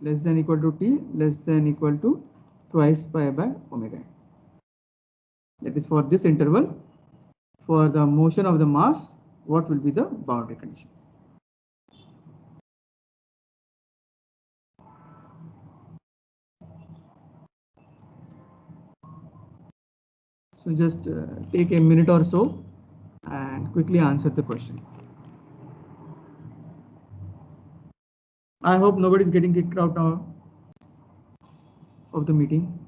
less than equal to t less than equal to twice pi by omega n. That is for this interval. For the motion of the mass, what will be the boundary condition? So just take a minute or so and quickly answer the question. I hope nobody is getting kicked out now. of the meeting.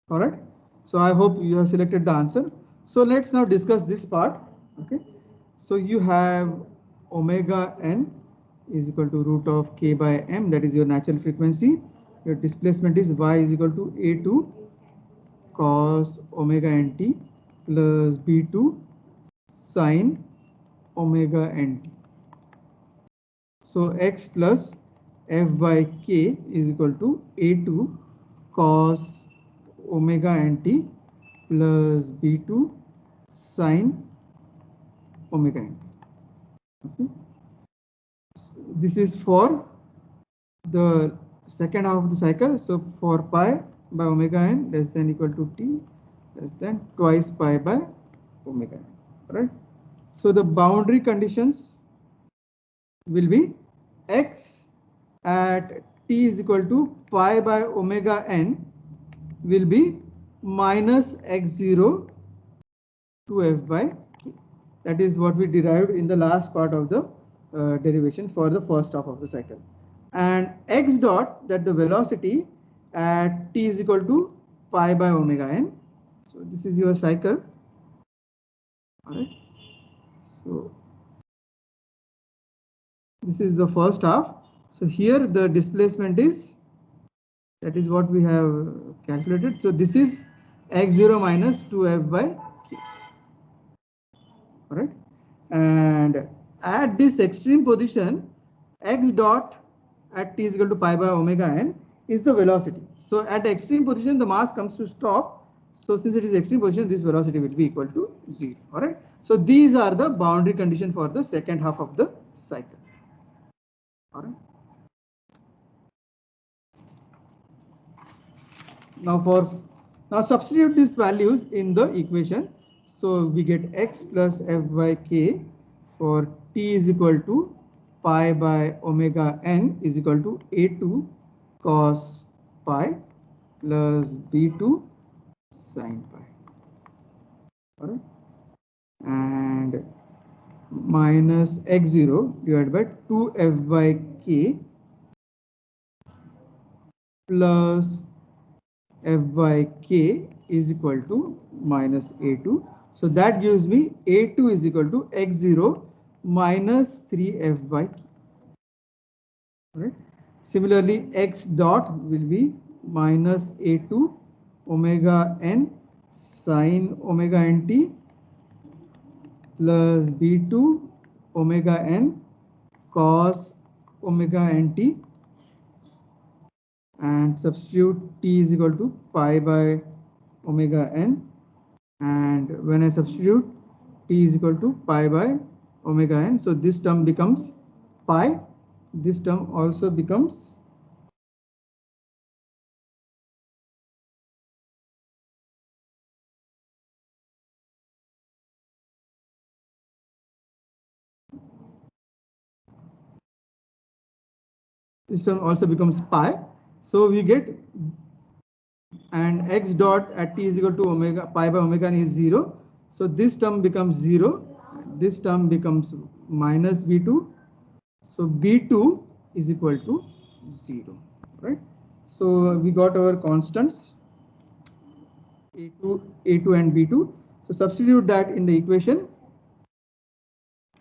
All right. So I hope you have selected the answer. So let's now discuss this part. Okay. So you have omega n is equal to root of k by m, that is your natural frequency. Your displacement is y is equal to a2 cos omega nt plus b2 sine omega nt. So x plus f by k is equal to a2 cos omega nt plus b2 sine omega nt. Okay. This is for the second half of the cycle. So for pi by omega n less than equal to t less than twice pi by omega n. Right. So the boundary conditions will be x at t is equal to pi by omega n will be minus x0 to f by k. That is what we derived in the last part of the derivation for the first half of the cycle. And x dot, that the velocity at t is equal to pi by omega n. So this is your cycle. All right. So this is the first half. So here the displacement is, that is what we have calculated. So this is x0 minus 2f by k. All right. And at this extreme position, x dot at t is equal to pi by omega n is the velocity. So at extreme position, the mass comes to stop. So since it is extreme position, this velocity will be equal to 0. All right. So these are the boundary condition for the second half of the cycle. All right. Now substitute these values in the equation. So we get x plus f by k for t is equal to pi by omega n is equal to a2 cos pi plus b2 sin pi. All right. And minus x0 divided by 2f by k plus f by k is equal to minus a2. So that gives me a2 is equal to x0 minus 3f by k. Right. Similarly, x dot will be minus a2 omega n sine omega nt plus b2 omega n cos omega nt, and substitute t is equal to pi by omega n, and when I substitute t is equal to pi by omega n, so this term becomes pi, this term also becomes pi. So we get, and x dot at t is equal to omega pi by omega n is 0. So this term becomes 0. This term becomes minus b2. So b2 is equal to 0. Right. So we got our constants a2 and b2. So substitute that in the equation.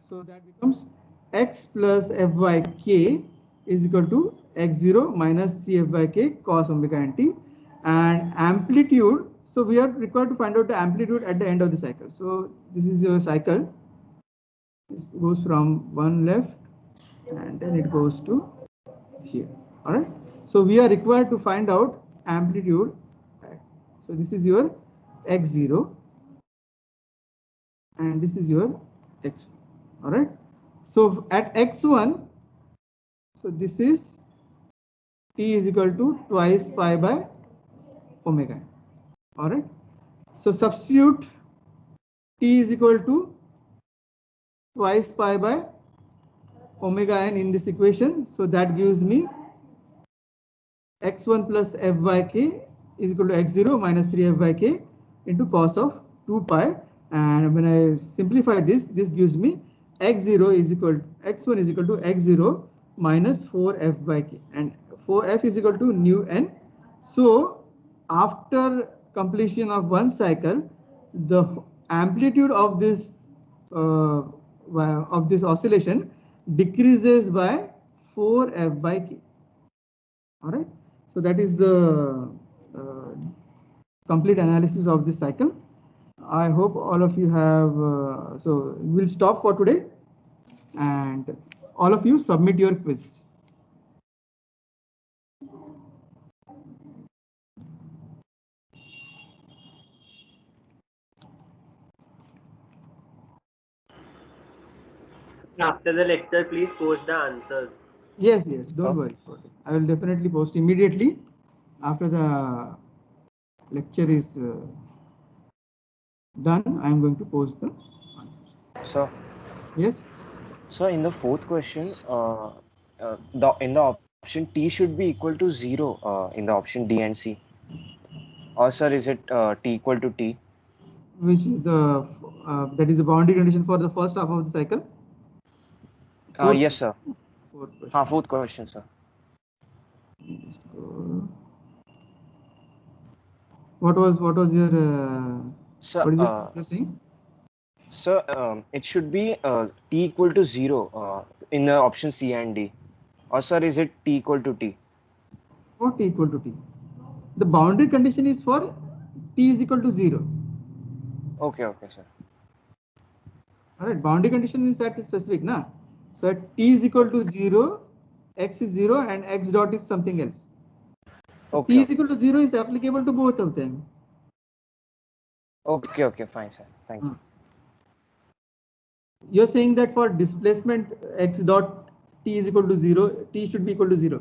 So that becomes x plus f by k is equal to x0 minus 3f by k cos omega nt, and amplitude. So we are required to find out the amplitude at the end of the cycle. So this is your cycle. This goes from one left and then it goes to here. All right. So we are required to find out amplitude. So this is your x0 and this is your x1. All right. So at x1, so this is t is equal to twice pi by omega n. All right. So substitute t is equal to twice pi by omega n in this equation. So that gives me x1 plus f by k is equal to x0 minus 3f by k into cos of 2 pi. And when I simplify this, this gives me x0 is equal to x1 is equal to x0 minus 4f by k, and 4f is equal to nu n. So after completion of one cycle, the amplitude of this oscillation decreases by 4f by k. All right. So that is the complete analysis of this cycle. I hope all of you have. So we'll stop for today, and all of you submit your quiz. After the lecture, please post the answers. Yes, yes, don't worry about it. I will definitely post immediately after the lecture is done. I am going to post the answers. So, Yes. so in the fourth question, in the option T should be equal to 0 in the option D and C. Or sir, is it T equal to T? Which is the that is the boundary condition for the first half of the cycle. Yes, sir. Fourth question, sir. What was your Sir, what is it you're saying? Sir, it should be T equal to 0 in the option C and D. Or sir, is it T equal to T? What T equal to T? The boundary condition is for T is equal to 0. Okay, sir. All right, boundary condition is at specific, na? So at T is equal to 0, x is 0 and x dot is something else. So Okay, T is equal to 0 is applicable to both of them. Okay, fine, sir. Thank you. You're saying that for displacement x dot T is equal to 0, T should be equal to 0.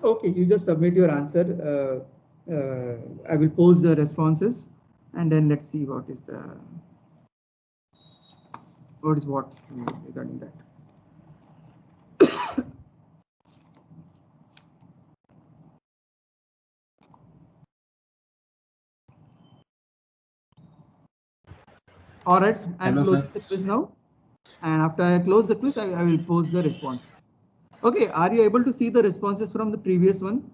Okay, you just submit your answer. I will post the responses, and then let's see what is what regarding that. All right, I'm closing the quiz now, and after I close the quiz, I will post the responses. Okay, are you able to see the responses from the previous one?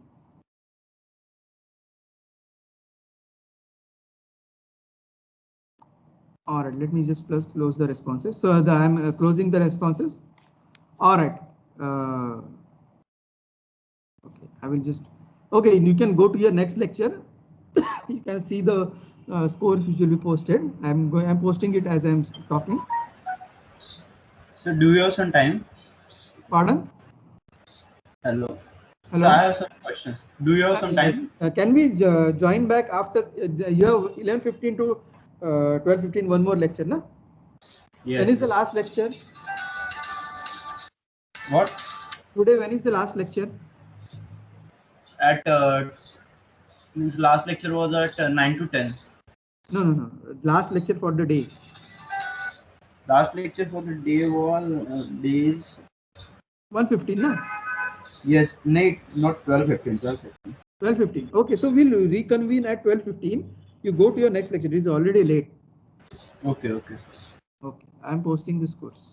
All right, let me just close the responses. So I'm closing the responses. All right. Okay, I will just. Okay, you can go to your next lecture. You can see the scores which will be posted. I'm posting it as I'm talking. So do you have some time? Pardon? Hello. Hello. So I have some questions. Do you have some time? Can we join back after you have 11:15 to 12:15? One more lecture, na? Yes. When is the last lecture? What? Today, when is the last lecture? At means last lecture was at 9 to 10. No. Last lecture for the day. Last lecture for the day was days. 1:15, na? Yes, not 12:15. 12:15. 12:15. Okay, so we'll reconvene at 12:15. You go to your next lecture. It is already late. Okay. Okay, I'm posting this course.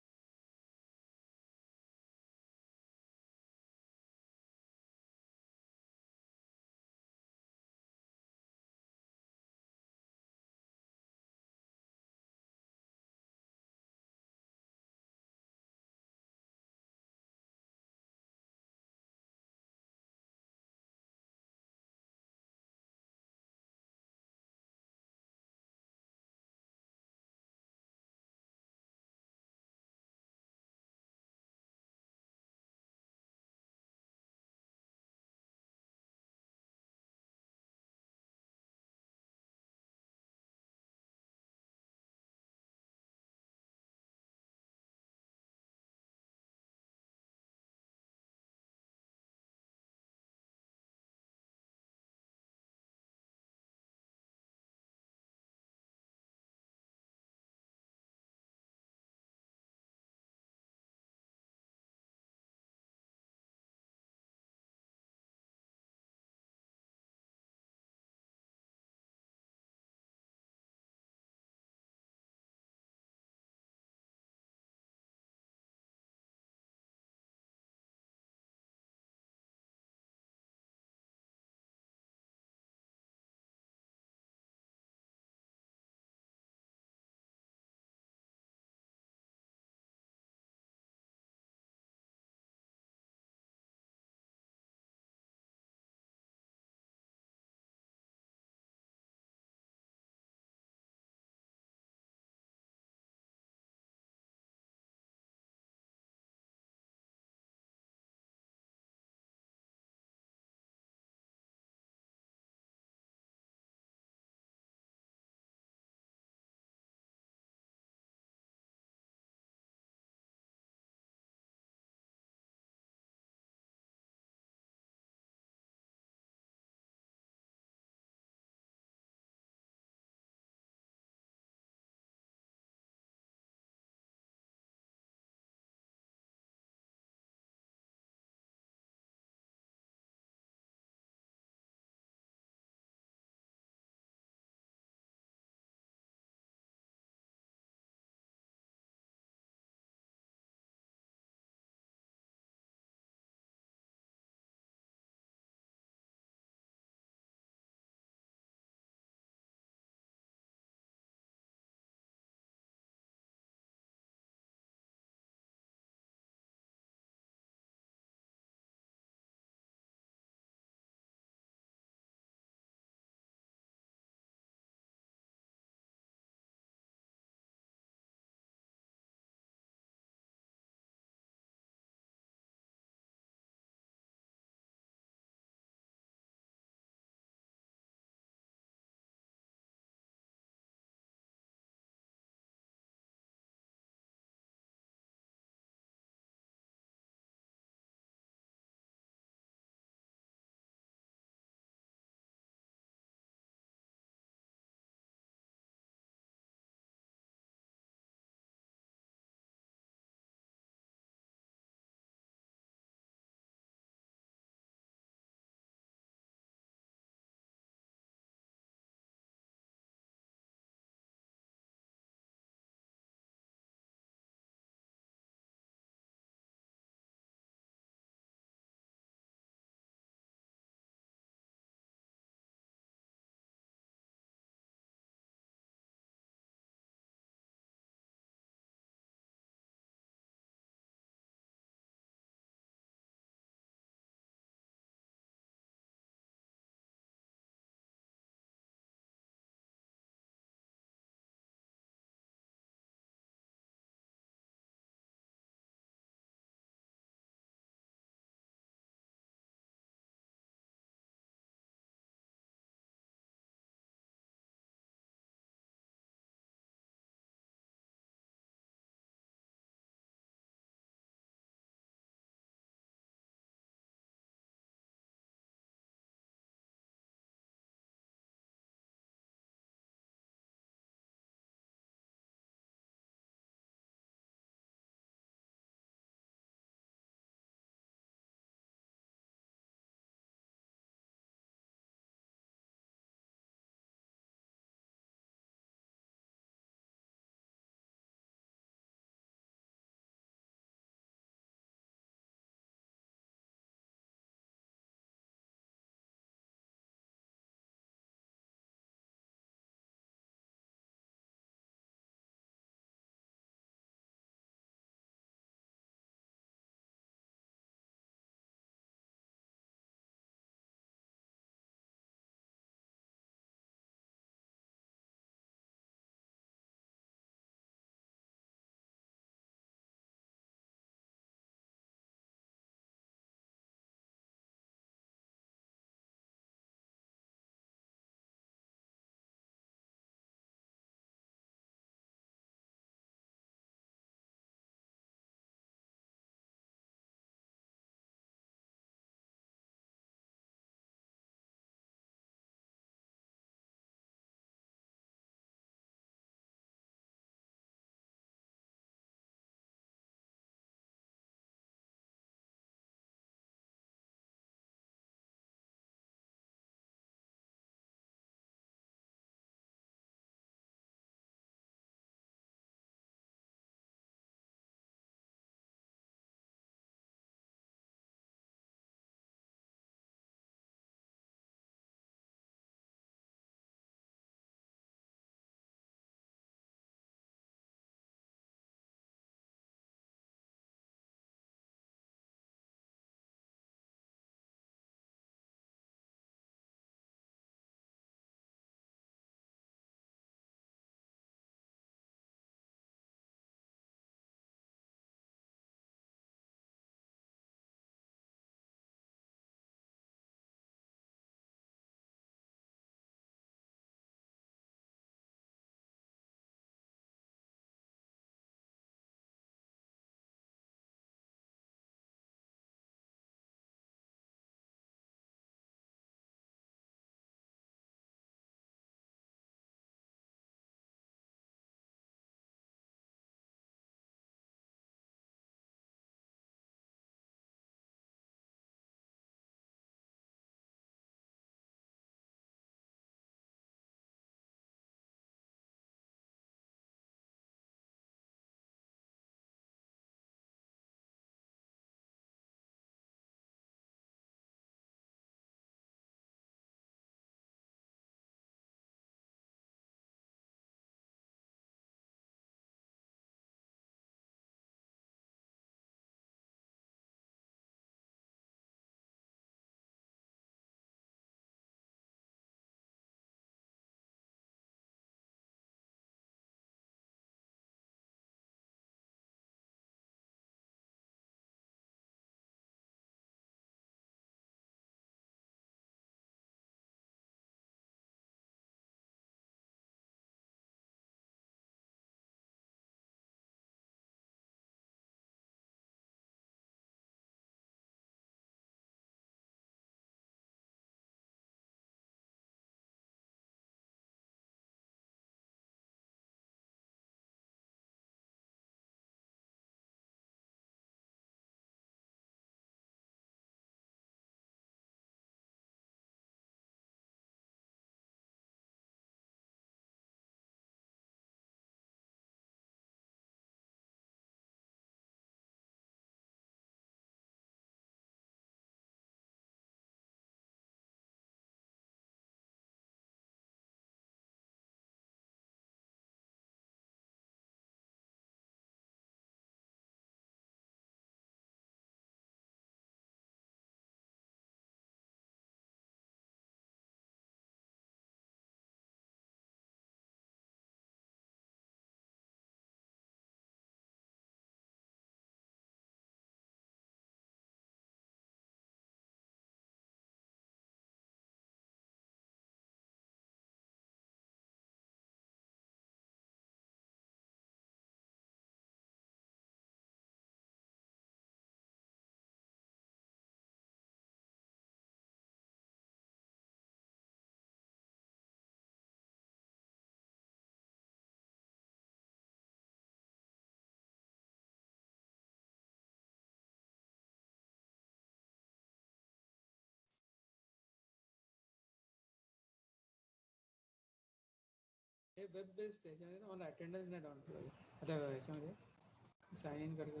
हे web based याच्यामध्ये ना मला attendance नाही download आता याच्यामध्ये sign in करके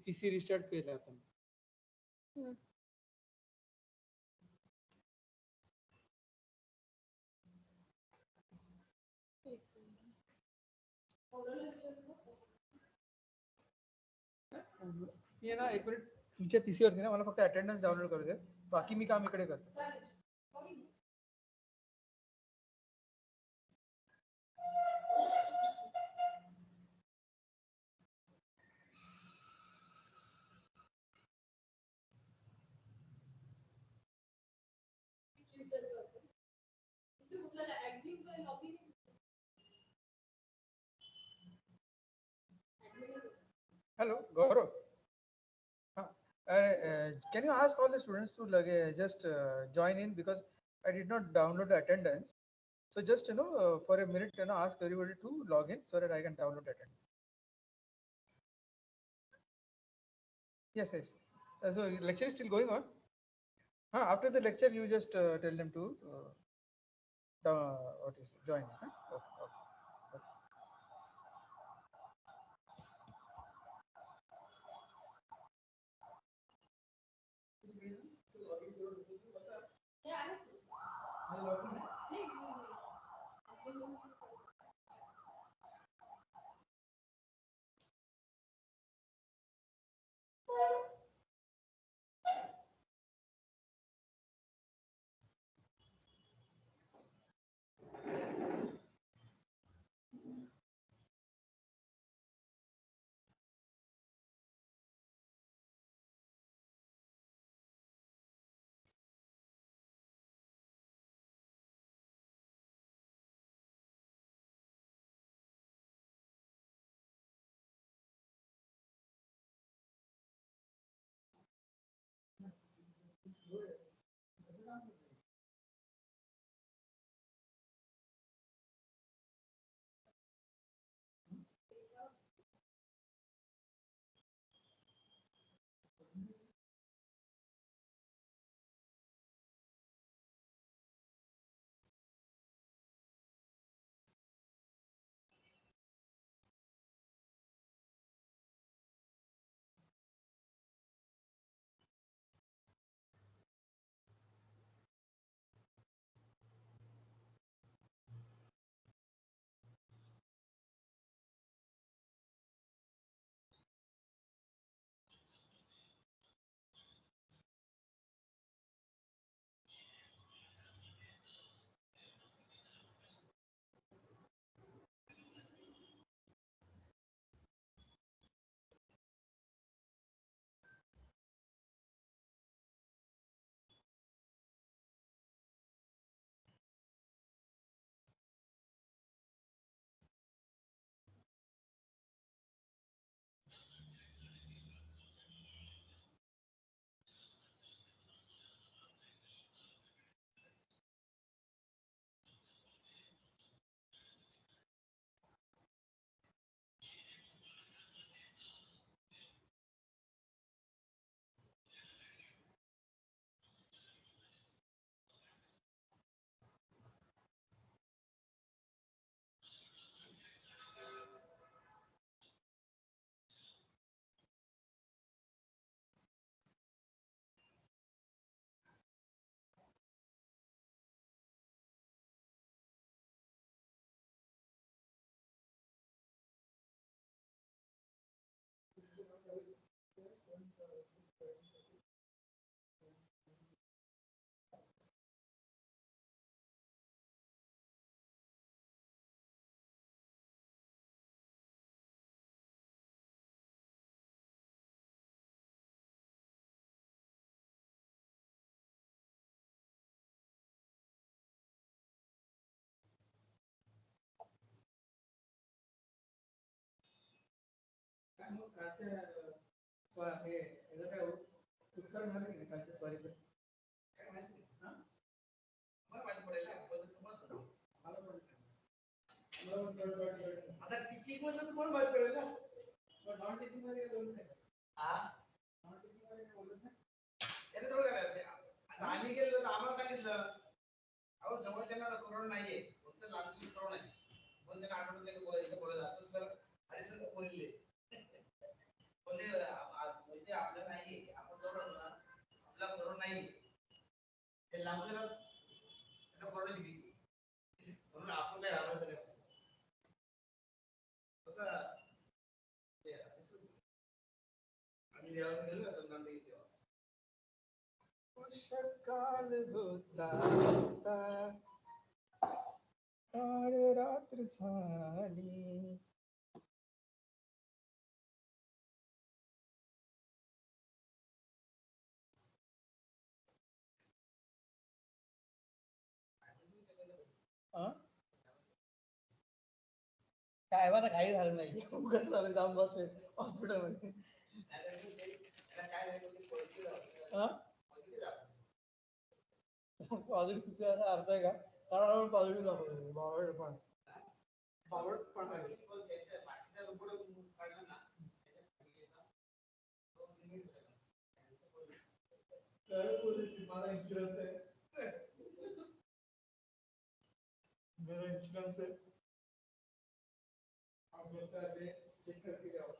PC restart केलं आपण. मी ना एक मिनिट तुमच्या पीसी वरती ना मला फक्त अटेंडन्स डाउनलोड करू दे, बाकी मी काम इकडे करतो. Hello, Gaurav. Can you ask all the students to just join in, because I did not download the attendance. So just for a minute, ask everybody to log in so that I can download attendance. Yes, yes. So lecture is still going on. After the lecture, you just tell them to join. Okay. आम्ही गेलो तर आम्हाला सांगितलं अहो जवळच्या corona नाहीये कोणतं लांबची corona आहे कोणत्या आठवड्यात बोलत असं सर अरे सर बोलले बोलले म्हणजे आपलं नाहीये आपण जवळ ना आपला कोरोना नाही ते लांबलं त्यांना कोरोनाची भीती म्हणून आपण काय राहणार तरी आम्ही देवाला गेलो ना संतान तेव्हा काल होता रात्र झाली काय माझं काही झालं नाही कसं झालं जाऊन बसले हॉस्पिटलमध्ये पॉझिटिव्ह अर्थ आहे का कारण पॉझिटिव्ह दाखवतो बावळ पण माझा इन्शुरन्स आहे मेरा इन्शुरन्स है आप बोलता है चेक करके जाओ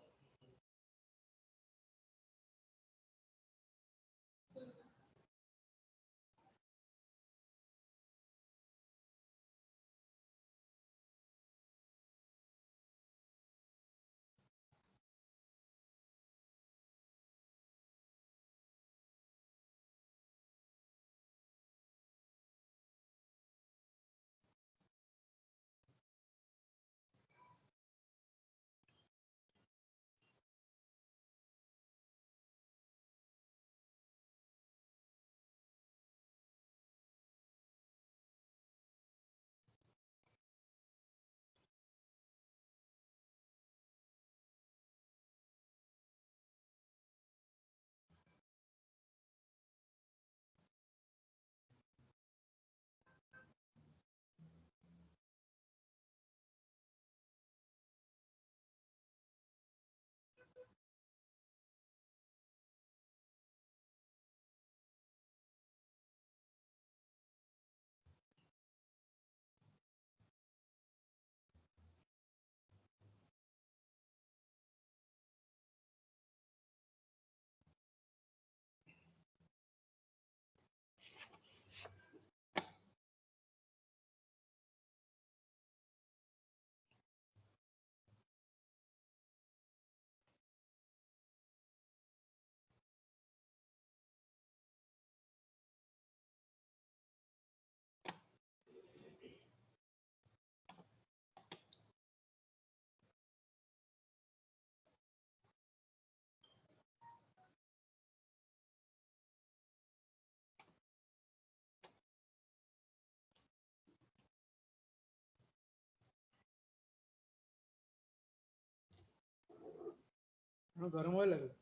गरम व्हायला लागलं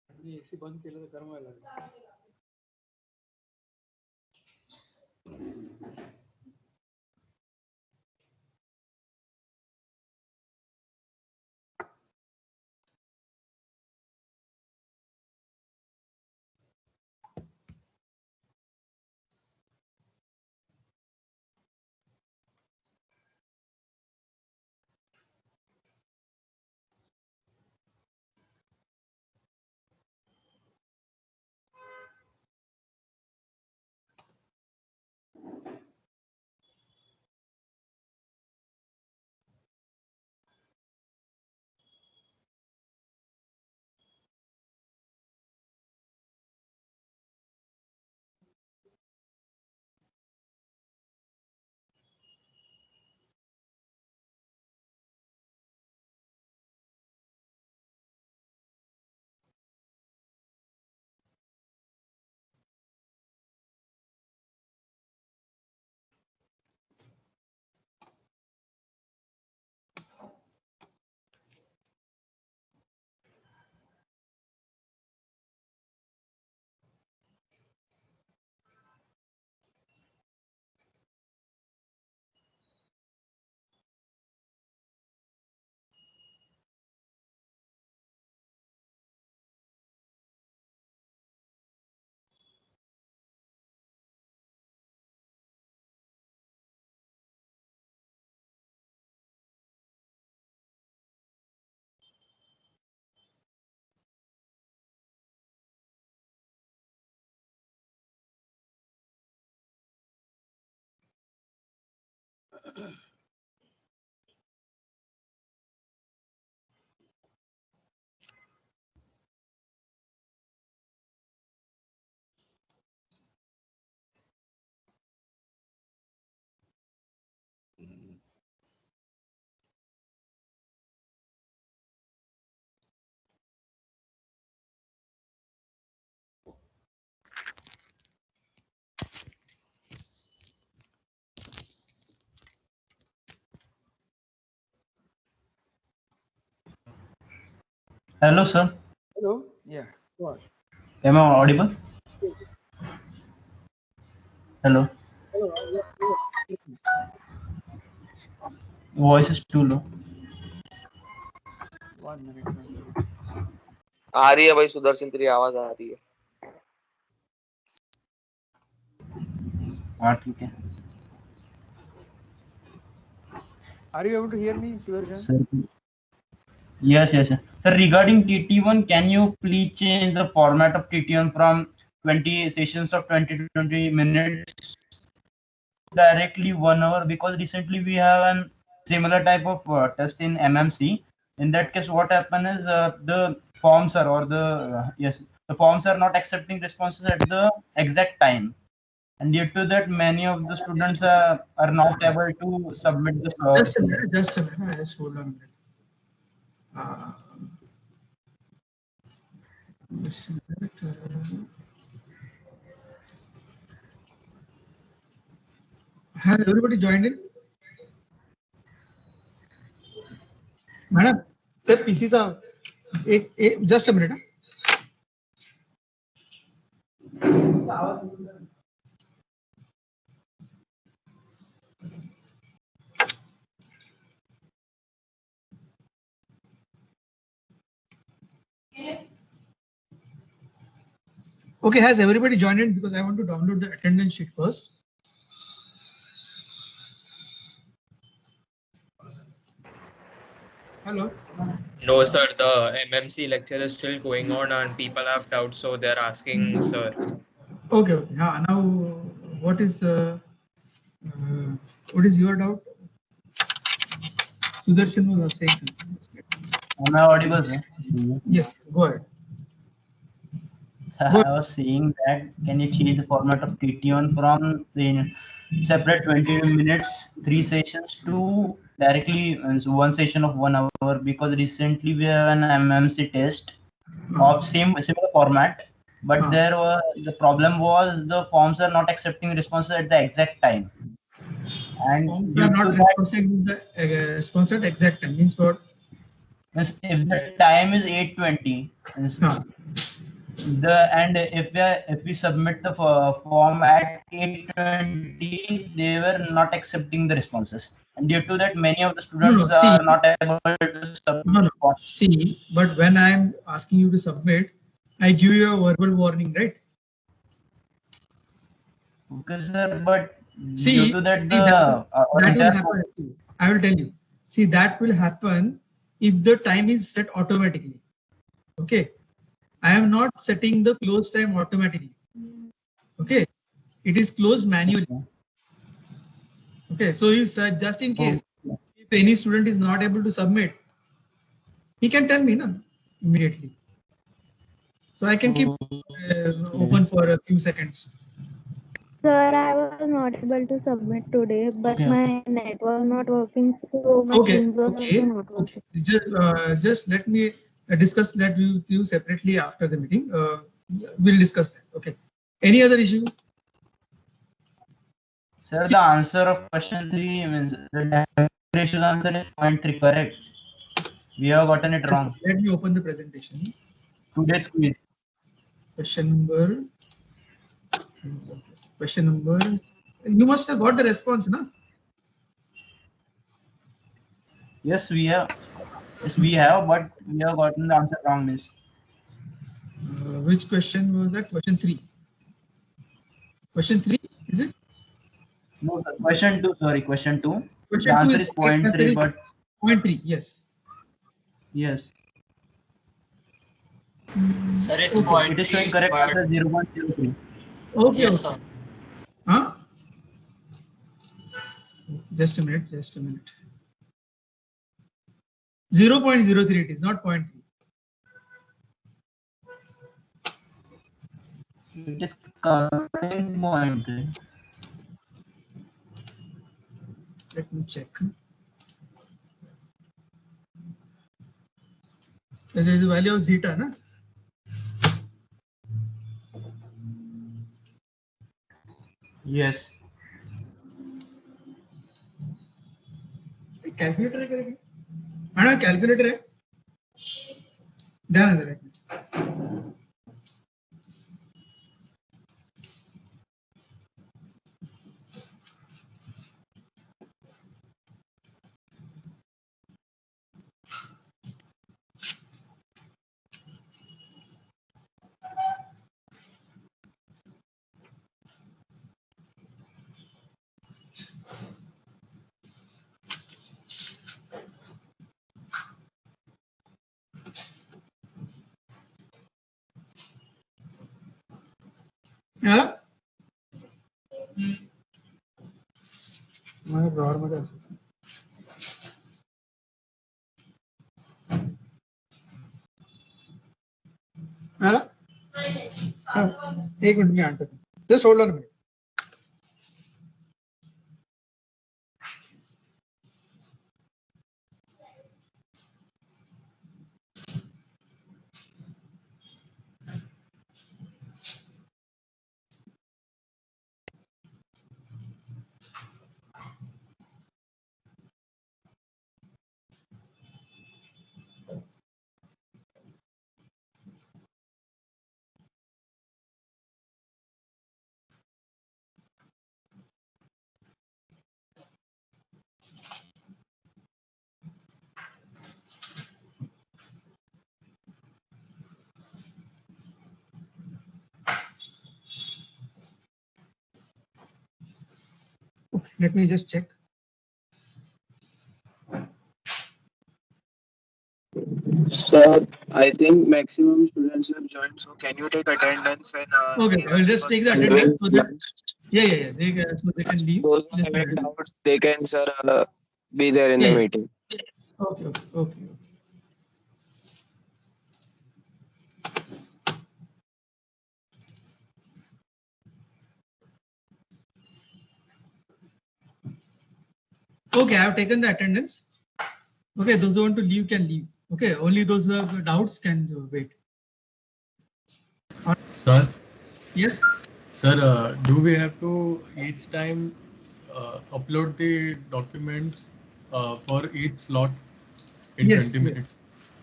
मी एसी बंद केलं तर गरम व्हायला लागलं Hello, sir. Hello. Yeah. Go on. Am I audible? Hello. Hello. Voice is too low. 1 minute. आ रही है भाई सुदर्शन, तेरी आवाज आ रही है. हाँ ठीक है. Are you able to hear me, Sudarshan? Sir. Yes. Sir, regarding TT1, can you please change the format of TT1 from 20 sessions of 20 to 20 minutes directly 1 hour? Because recently we have a similar type of test in MMC. In that case, what happen is the forms are the forms are not accepting responses at the exact time. And due to that, many of the students are not able to submit the Just a minute. Just hold on a minute. Just a minute. Has everybody joined in? Madam, the PCs are. Just a minute. Okay, has everybody joined in? Because I want to download the attendance sheet first. Hello. No, sir. The MMC lecture is still going on, and people have doubts, so they're asking, sir. Okay. Now, what is your doubt? Sudarshan was saying something. Am I audible, sir? Yes. Go ahead. I was saying that can you change the format of TT1 from the separate 20 minutes, 3 sessions to directly one session of 1 hour? Because recently we have an MMC test of similar format, but the problem was the forms are not accepting responses at the exact time. And They are not responding the response at exact time. Means what? If the time is 8:20, if we submit the form at 8:20, they were not accepting the responses, and due to that, many of the students are not able to submit. See, but when I am asking you to submit, I give you a verbal warning, right? Okay, sir, but see, due to that, that will happen. I will tell you. See, that will happen if the time is set automatically. Okay. I am not setting the close time automatically. Okay. It is closed manually. Okay. So you said just in case, if any student is not able to submit, he can tell me immediately. So I can keep open for a few seconds. Sir, I was not able to submit today, but my net was not working, so my Teams was also not working. Just let me discuss that with you separately after the meeting. We'll discuss that. Okay. Any other issue? Sir, the answer of question 3 means the ratio answer is 0.3, correct? We have gotten it wrong. Let me open the presentation. Today's quiz. Question number. You must have got the response, no? Yes, we have. Yes, we have, but we have gotten the answer wrong, miss. Which question was that? Question 3. Question 3, is it? No, sir. Question 2. Sorry, question 2. Question the answer 2 is 0.3, but 0.3. Yes. Yes. Sir, it's Okay. 0.3. It is showing correct answer 0.03. Okay. Yes, sir. Huh? Just a minute. 0.03 it is, not 0.3. It is current point. Let me check. There is a value of zeta, na? Yes. Calculator है करेंगे हाँ calculator है ध्यान दे हाँ मैं drawer में जा सकता हाँ एक मिनट में answer just hold on a minute Okay, let me just check. Sir, I think maximum students have joined. So can you take attendance and? Okay, I will just take the attendance so that yeah. They can, so they can leave. Those who have doubts, they can sir be there in the meeting. Okay. Okay, I have taken the attendance. Okay, those who want to leave can leave. Okay, only those who have doubts can wait. Sir? Yes? Sir, do we have to each time upload the documents for each slot in 20 minutes?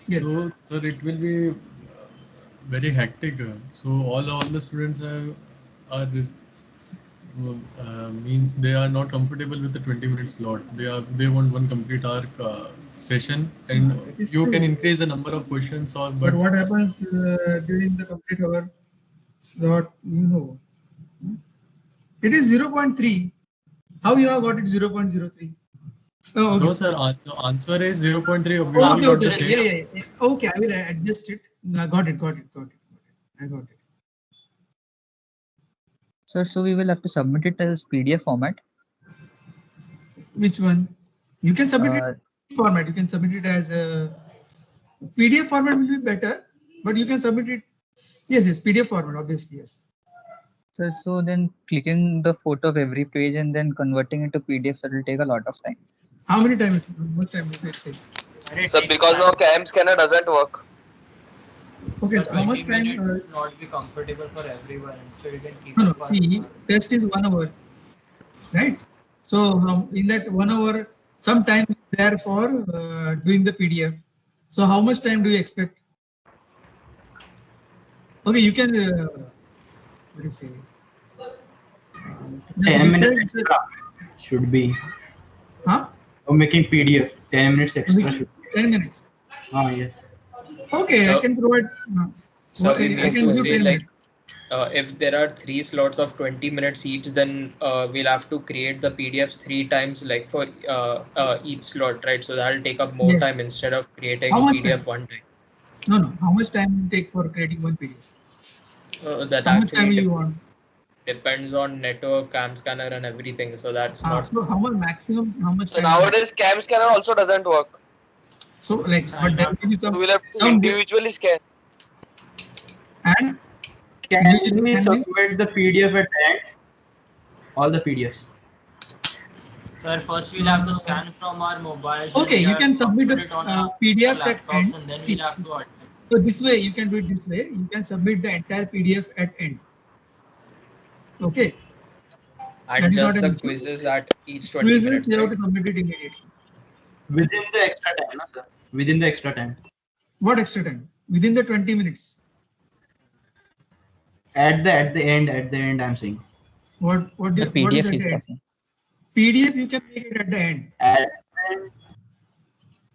Yes. So, sir, it will be very hectic. So all the students are means they are not comfortable with the 20-minute slot. They want one complete hour session, and you can increase the number of questions. But what happens during the complete hour slot? It is 0.3. How you have got it 0.03? Oh, okay. No, sir. The answer is 0.3. Okay. Yeah. Okay, I will adjust it. No, got it. I got it. Sir, so we will have to submit it as PDF format. Which one? You can submit it as format. You can submit it as a PDF format will be better, but you can submit it. Yes, PDF format, obviously, yes. Sir, so then clicking the photo of every page and then converting it to PDF, that will take a lot of time. How many times? Much time will it take? So because now CAM scanner doesn't work. Okay, so how much time? Will not be comfortable for everyone, so you can keep No. See, test is 1 hour, right? So in that 1 hour, some time is there for doing the PDF. So how much time do you expect? Okay, you can. What do you say? 10 minutes extra should be. Huh? For making PDF, 10 minutes extra should be. 10 minutes. Yes. Okay, So, I can provide. So okay, we I need can to do say 10 like minutes. if there are 3 slots of 20 minutes each, then we'll have to create the PDFs 3 times, like for each slot, right? So that'll take up more time instead of creating PDF one time. No. How much time will take for creating one PDF? That How much time actually you want? depends on network, cam scanner, and everything. So that's not. So how much maximum? How much? So nowadays cam scanner also doesn't work. So like, but there will be So we'll have to some individually scan. And can we submit the PDF at end? All the PDFs. Sir, first we'll have to scan from our mobiles. Okay, you can submit the PDFs at laptops, end. and then we'll have to. So this way you can do it this way. You can submit the entire PDF at end. Okay. And just the quizzes at each 20 Quizzes, minutes. you have Right? to submit it immediately. Within the extra time, no, sir? Within the extra time. What extra time? Within the 20 minutes. At the end, I'm saying. What The is PDF at is the end? talking. PDF you can make it at the end At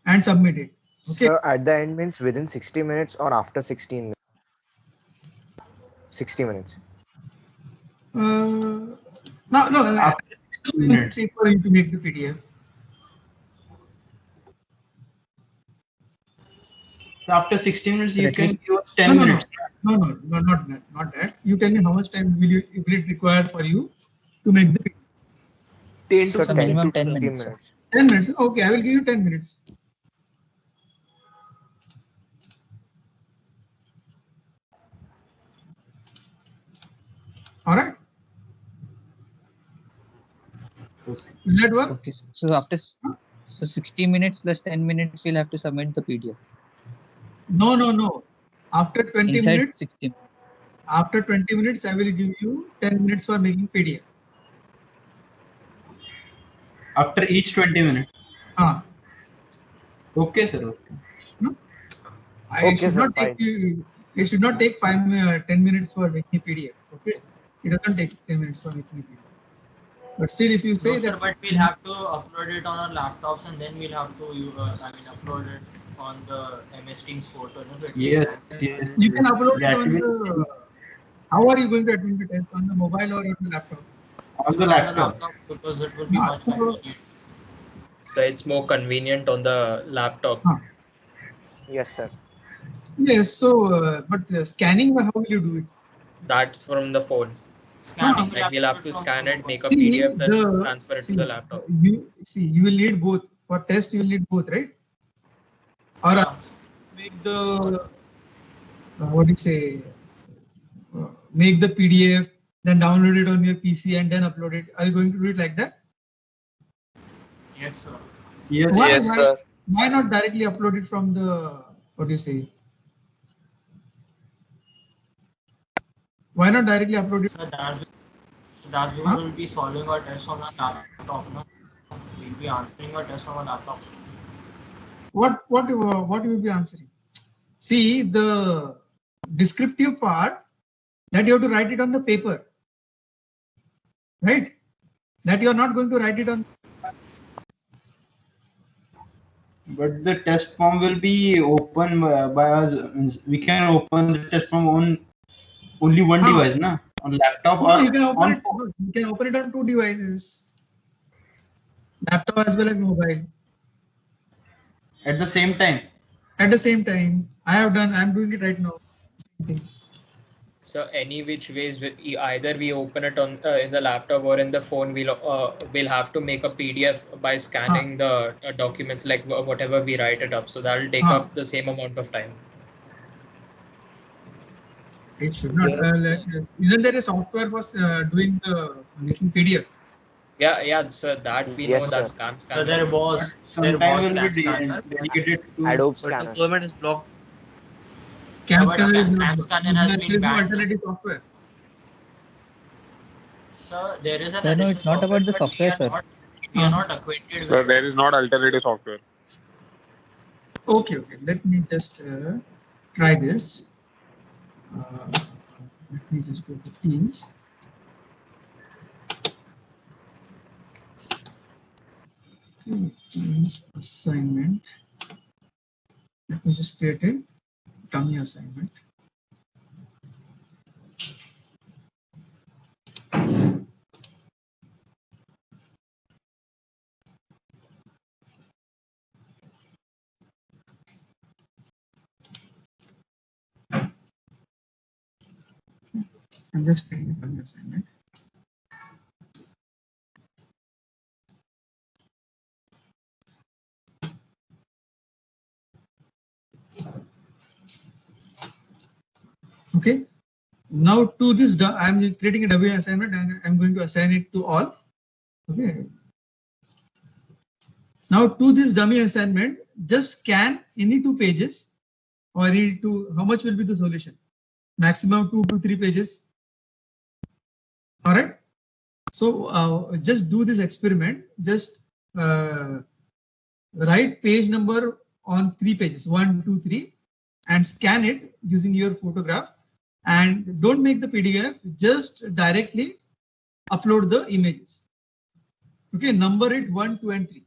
and submit it. Okay. So at the end means within 60 minutes or after 16 minutes? 60 minutes. No, after 60 minutes. for you to make the PDF. So after 16 minutes, you At can least- give us 10 minutes. No, not that. You tell me how much time will it require for you to make the PDF? 10 So to minimum 10 15 minutes. minutes. 10 minutes. Okay, I will give you 10 minutes. All right. Will that work? Okay. So after 60 minutes plus 10 minutes, we'll have to submit the PDF. No. After 20 Inside minutes. 60. After 20 minutes, I will give you 10 minutes for making PDF. After each 20 minutes. Okay, sir. Okay. It should not take 10 minutes for making PDF. Okay, it doesn't take 10 minutes for making PDF. But still, if you say No, that, sir, but we'll have to upload it on our laptops, and then we'll have to, upload it on the MS Teams portal. Yes. You can upload it That on will- the. How are you going to attend the test, on the mobile or on the laptop? On the laptop. Because it will be much convenient. So it's more convenient on the laptop. Yes, sir. Yes. So, but scanning, how will you do it? That's from the phone. Scanning. Like we'll have to scan it, make a See, PDF, then transfer it to the laptop. You will need both. For test, you will need both, right? Or make the what do you say? Make the PDF, then download it on your PC, and then upload it. Are you going to do it like that? Yes, sir. Yes, sir. Why not directly upload it from the, what do you say? Why not directly upload it? So that's because we'll be solving our test on our laptop. No? We'll be answering our test on our laptop. What you will be answering? See, the descriptive part, that you have to write it on the paper, right? That you are not going to write it on. But the test form will be open by us. We can open the test form on only one device, na? On laptop No, or you can open on it. You can open it on 2 devices, laptop as well as mobile. At the same time. At the same time, I'm doing it right now. So any which ways, either we open it on in the laptop or in the phone, we'll have to make a PDF by scanning the documents, like whatever we write it up. So that'll take up the same amount of time. It should not. Isn't there a software for doing the making PDF? Yeah. So that we know that's cam scanner. So there was Sometime will be scanner. dedicated to Adobe But Scanner. the government is blocked. Cam But scanner is Cam Scanner has been banned. alternative software. So there is an Sir, no, additional it's not about the but software, sir. We are not acquainted So with there is not alternative software. Okay. Let me just try this. Let me just go to Teams. Okay, Teams assignment. Let me just create a dummy assignment. I'm just creating a dummy assignment. Okay. Now to this, I am creating a dummy assignment and I am going to assign it to all. Okay. Now to this dummy assignment, just scan any 2 pages or any two. How much will be the solution? Maximum 2 to 3 pages. All right. So just do this experiment. Just write page number on 3 pages, 1, 2, 3, and scan it using your photograph. And don't make the PDF. Just directly upload the images. Okay, number it 1, 2, and 3.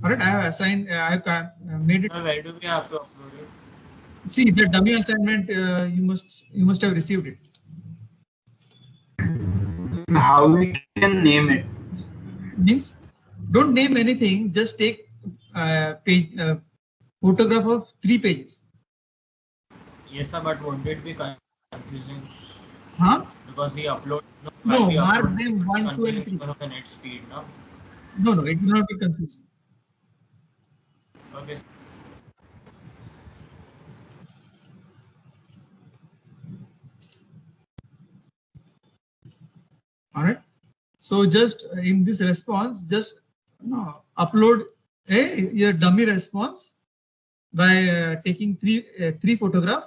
All right, I have assigned. I have made it. So where do we have to upload it? See the dummy assignment. You must have received it. How we can name it? Means don't name anything. Just take page photograph of 3 pages. Yes, sir, but won't it be confusing? Huh? Because he upload. No, mark them 1, 2, and 3. Because of the net speed, no? No, it will not be confusing. Okay. All right. So just in this response, just upload your dummy response by taking three photographs,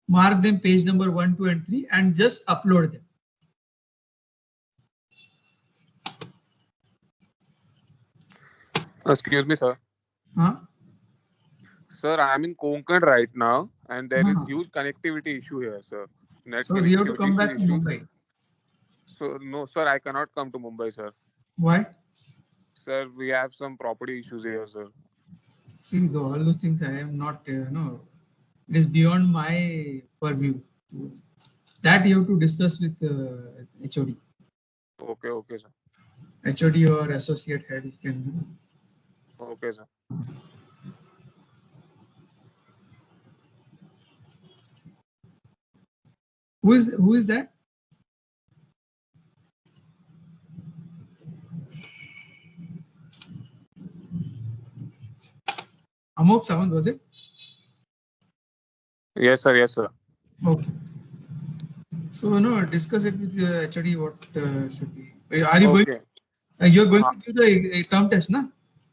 mark them page number 1, 2, and 3, and just upload them. Excuse me, sir. Huh? Sir, I am in Konkan right now, and there is huge connectivity issue here, sir. Net So you have to come connectivity back to issue. Mumbai. So no, sir, I cannot come to Mumbai, sir. Why? Sir, we have some property issues here, sir. See, all those things I am not, no, it is beyond my purview. That you have to discuss with HOD. Okay, sir. HOD or associate head, you can. Okay, sir. Who is that? Amok Sawant, was it? Yes, sir. Yes, sir. Okay. So discuss it with HOD. What should be? Are you going? You're going to do the term test, na?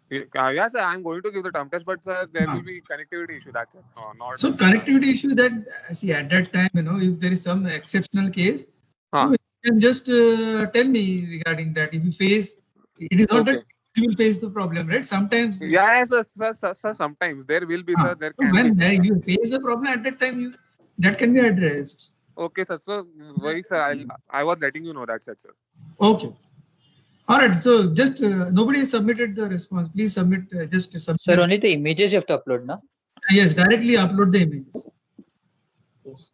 Yes, sir. I'm going to give the term test, but sir, there will be connectivity issue. That's it. No, not. So connectivity issue that see at that time, if there is some exceptional case, you can just tell me regarding that. If you face, it is not that you will face the problem, right? Sometimes. Yes, sir. Sometimes there will be, sir. There can when be. You face the problem at that time, that can be addressed. Okay, sir. So wait, sir. I was letting you know that, sir. Okay. All right. So just nobody has submitted the response. Please submit. Just submit. Sir, only the images you have to upload, na? Yes, directly upload the images. Yes.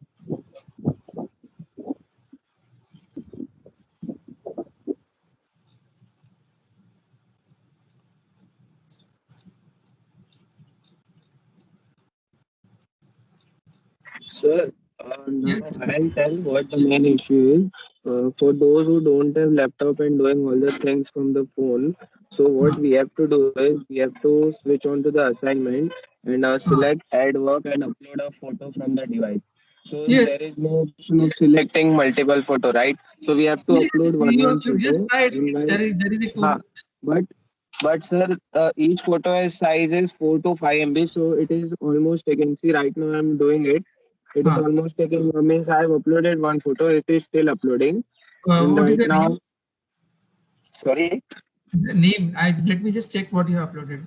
Sir, now I'll tell what the main issue is. For those who don't have laptop and doing all the things from the phone, so what we have to do is we have to switch on to the assignment and select add work and upload a photo from the device. So there is no option of selecting multiple photo, right? So we have to upload one photo. There is a tool. But sir, each photo size is 4 to 5 MB, so it is almost taken. See, right now I'm doing it. It is almost taking. Means I have uploaded one photo. It is still uploading. And What is right the now, name? sorry, The name. Let me just check what you have uploaded.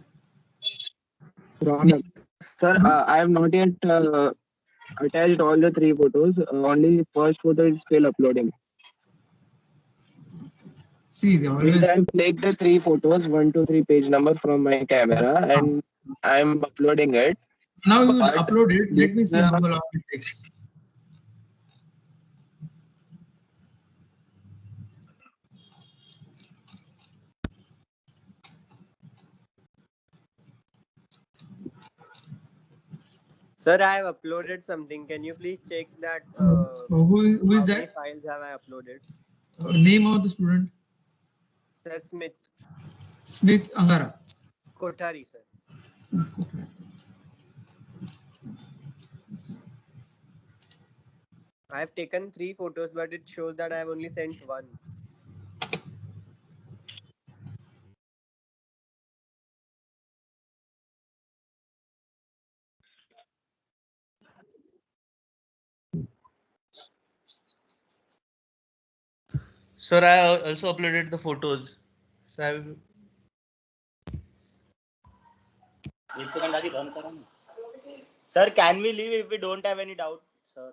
Ronak. Sir, I have not yet attached all the 3 photos. Only first photo is still uploading. See, Means I have clicked the 3 photos, 1, 2, 3 page number from my camera, and I am uploading it. Now you upload it. Let me see how long it takes. Sir, I have uploaded something. Can you please check that? Who is how many that? files have I uploaded? Name of the student? Sir Smith Smith Angara. Kothari, sir. I have taken 3 photos, but it shows that I have only sent one. Sir, I also uploaded the photos. So I will... Sir, can we leave if we don't have any doubt? Sir.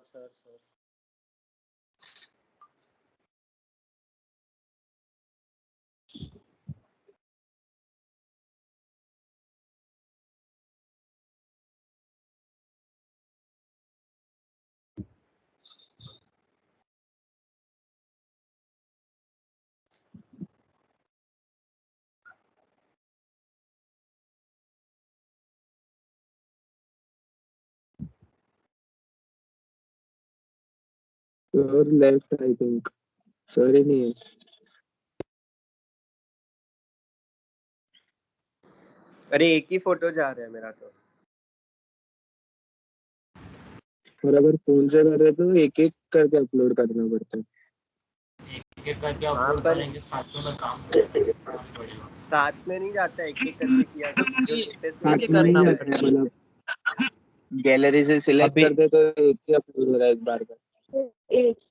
Your left, I think. Sorry, नहीं है. अरे एक ही photo जा रहा है मेरा तो. और अगर फोन से कर रहे तो एक एक करके अपलोड करना पड़ता है. एक करके अपलोड करेंगे साथ में काम करेंगे. साथ में नहीं जाता है, एक एक करके किया तो साथ में नहीं जाता है, मतलब गैलरी से सिलेक्ट करते तो एक ही अपलोड हो रहा है एक बार का.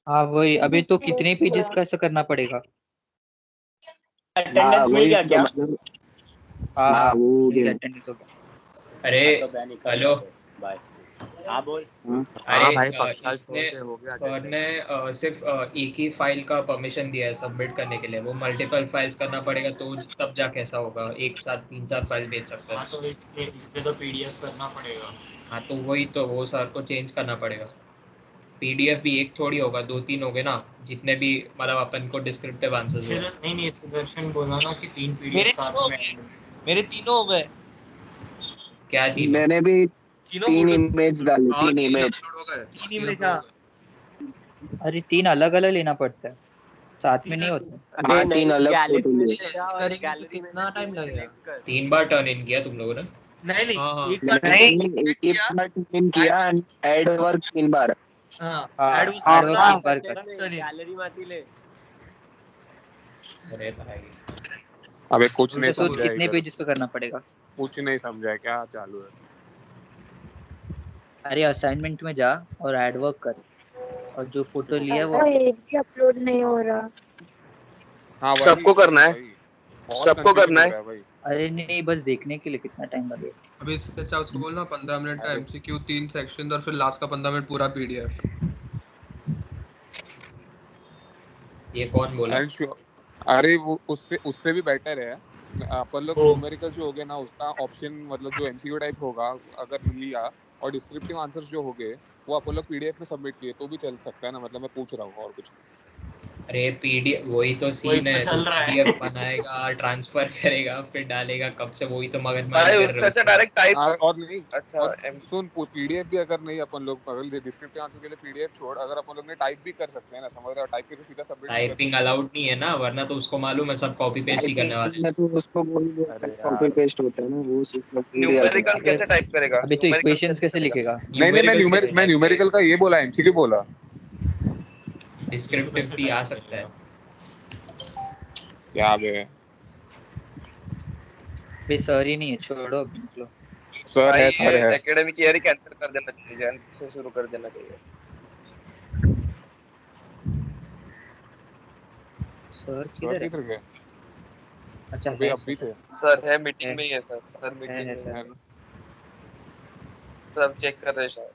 हाँ वही. अभी तो कितने पेजेस का ऐसा करना पड़ेगा? अटेंडेंस मिल गया क्या? हाँ वो हो गया. अटेंडेंस हो गया. अरे हेलो. बाय. हाँ बोल. अरे इसने सर ने सिर्फ एक ही फाइल का परमिशन दिया है सबमिट करने के लिए. वो मल्टीपल फाइल्स करना पड़ेगा तो तब जा कैसा होगा. एक साथ 3-4 फाइल भेज सकते हैं. हाँ तो इसलिए तो पीडीएफ करना पड़ेगा. हाँ तो वही तो वो सर को चेंज करना पड़ेगा. पीडीएफ भी एक थोड़ी होगा, 2-3 हो गए ना जितने भी, मतलब अपन को डिस्क्रिप्टिव आंसर्स हुए. नहीं सुदर्शन बोला ना कि 3 पीडीएफ साथ में. मेरे तीनों हो गए. क्या 3? मैंने भी 3 इमेज डाली. 3 इमेज. अरे 3 अलग अलग लेना पड़ता है, साथ में नहीं होता. हाँ 3 अलग फोटो लिए. कितना टाइम लगेगा? 3 बार टर्न इन किया तुम लोगों ने? नहीं एक बार टर्न इन किया. ऐड वर्क 3 बार. गैलरी माती ले. अरे भाई अबे कुछ नहीं तो समझा. कितने पेजेस का करना पड़ेगा? कुछ नहीं समझा क्या चालू है. अरे असाइनमेंट में जा और ऐड वर्क कर, और जो फोटो लिया वो एक भी अपलोड नहीं हो रहा. हाँ सबको करना है. सबको करना है. अरे नहीं, बस देखने के लिए कितना टाइम लगेगा. अभी इससे अच्छा उसको बोलना 15 मिनट का एमसीक्यू 3 सेक्शन और फिर लास्ट का 15 मिनट पूरा पीडीएफ. ये कौन बोला? अरे वो उससे भी बेटर है. अपन लोग न्यूमेरिकल जो हो गया ना उसका ऑप्शन, मतलब जो एमसीक्यू टाइप होगा अगर लिया और डिस्क्रिप्टिव आंसर्स जो हो गए वो अपन लोग पीडीएफ में सबमिट किए तो भी चल सकता है ना. मतलब मैं पूछ रहा हूँ और कुछ. अरे पीडीएफ वही तो सीन है. पीडीएफ बनाएगा, ट्रांसफर करेगा, फिर डालेगा. कब से वही तो मगजमारी कर रहे हो. Direct type. और नहीं अच्छा सुन, पीडीएफ भी अगर नहीं अपन लोग अगर डिस्क्रिप्टिव आंसर के लिए पीडीएफ छोड़, अगर अपन लोग ने टाइप भी कर सकते हैं ना. समझ रहे हो? टाइप करके सीधा सबमिट. टाइपिंग अलाउड नहीं है ना, वरना तो उसको मालूम है सब कॉपी पेस्ट ही करने वाले हैं. तो उसको कॉपी पेस्ट होता है ना वो. न्यूमेरिकल कैसे टाइप करेगा? अभी तो इक्वेशंस कैसे लिखेगा? नहीं मैं न्यूमेरिकल का ये बोला, एमसीक्यू बोला. डिस्क्रिप्टिव भी आ सकता है. क्या बे सर ही नहीं है, छोड़ो अब निकलो. सर है. एकेडमिक ईयर ही कैंसिल कर देना चाहिए, जैन से शुरू कर देना चाहिए. सर किधर है? अच्छा अभी थे. सर है मीटिंग में ही है. सर मीटिंग में है. सब चेक कर रहे हैं शायद.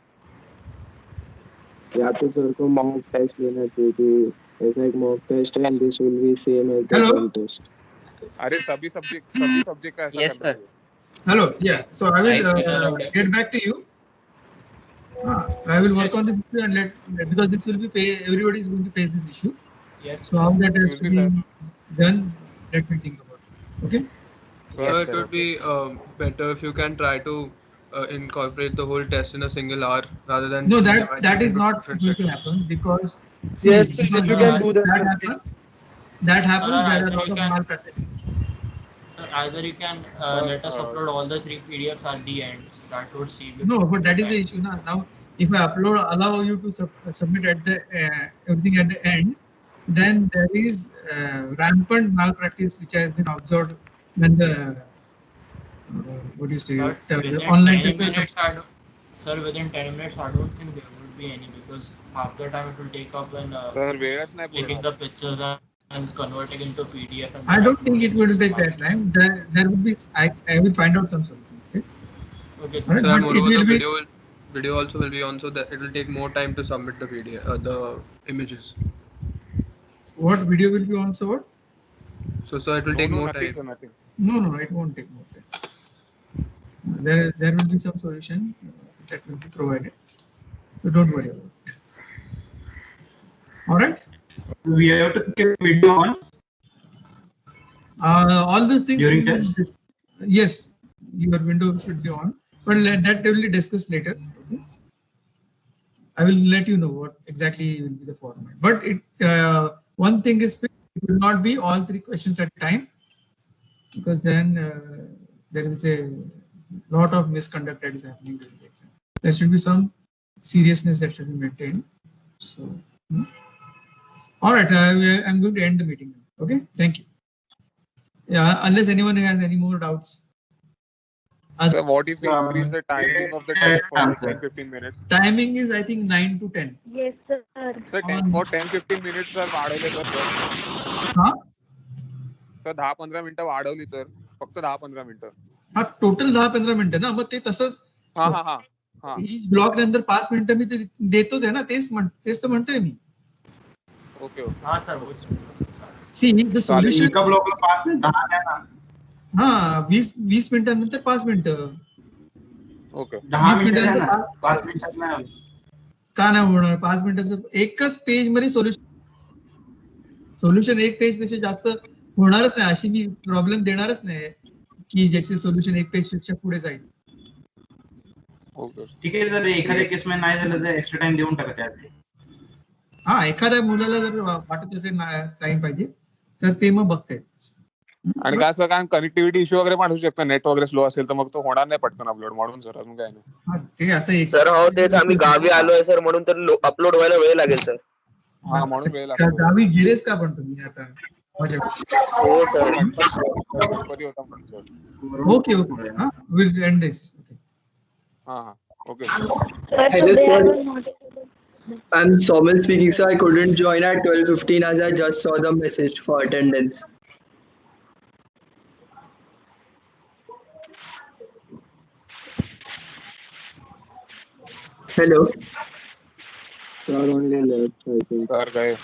या तो सर को मॉक टेस्ट लेना चाहिए कि ऐसा एक मॉक टेस्ट है and this will be same as the one test. अरे सभी सब्जेक्ट का ऐसा. Yes sir. Hello. Yeah. So I will get back to you. I will work on this issue and because this will be everybody is going to face this issue. Yes. So how that has to be done, let me think about it. Okay. So it would be better if you can try to incorporate the whole test in a single hour rather than. No, that is not going to happen because. Yes, if you can do that. That happens. There are a lot of malpractice. So either you can let us upload all the 3 PDFs at the end. That would save. No, but that is the issue now. Now, if I allow you to submit at the everything at the end, then there is rampant malpractice which has been observed when the what do you say? Sir, The within online 10 paper. minutes, Sir, within 10 minutes, I don't think there would be any because half the time it will take up in तर वेळच नाही taking पुरणार. the pictures and converting into PDF. And I then don't think it will uploading take that time. There would be. I will find out some solution. Okay. Okay, All right, So and but it moreover, the will be. video also will be on, so that it will take more time to submit the video, the images. What video will be on? So what? So it will take more nothing, time. sir, nothing. No, it won't take more time. There will be some solution that will be provided. So don't worry about it. All right. We have to keep video on. All those things. During test? Yes, your window should be on. But that will be discussed later. Okay. I will let you know what exactly will be the format. But one thing is it will not be all 3 questions at a time, because then there is a lot of misconduct that is happening during the exam. There should be some seriousness that should be maintained. So, all right, I'm going to end the meeting now. Okay, thank you. Yeah, unless anyone has any more doubts. So what if we increase the timing of the test for like 10-15 minutes? Timing is, I think, 9 to 10. Yes, sir. Sir, for 10-15 minutes sir वाढवले तर sir. हाँ? तर 10-15 मिनिटं वाढवली तर फक्त 10-15 मिनिटं. हा टोटल 10-15 मिनिटं ना, मग ते तसंच ईच ब्लॉक नंतर 5 मिनिटं मी ते देतोच आहे ना, तेच तर म्हणतोय मी. Okay okay. हाँ सर. सी द सोल्यूशन एका ब्लॉकला 5 नाही 10 द्या ना. हाँ 20 मिनिटांनंतर 5 मिनिटं. ओके. 10 मिनिटं द्या ना. 5 मिनिटात नाही होणार. का नाही होणार? 5 मिनिटाचं एकच पेज मध्ये सोल्युशन एक पेज पेक्षा जास्त होणारच नाही, अशी मी प्रॉब्लेम देणारच नाही की ज्याचे सोल्युशन एक पेज पेक्षा पुढे जाईल. ओके. ठीक आहे, जर एखाद्या केस मध्ये नाही झालं तर एक्स्ट्रा टाइम देऊन टाका त्यात. हा, एखाद्या मुलाला जर वाटत असेल टाइम पाहिजे तर ते मग बघतायत. आणि काय असं कारण कनेक्टिव्हिटी इश्यू वगैरे पण असू शकतो, नेट वगैरे स्लो असेल तर मग तो होणार नाही पटकन अपलोड, म्हणून सर अजून काय नाही. ते असं सर हो तेच आम्ही गावी आलोय सर, म्हणून तर अपलोड व्हायला वेळ लागेल सर. हा म्हणून वेळ लागतो. गावी गेलेच का पण तुम्ही आता? हो सर. गणपती होता म्हणून सर. ओके हा, विल एंड दिस. हा okay. Hello sir, I'm Somil speaking. So I couldn't join at 12:15 as I just saw the message for attendance. Hello. Sir only left, I think. Sir गए.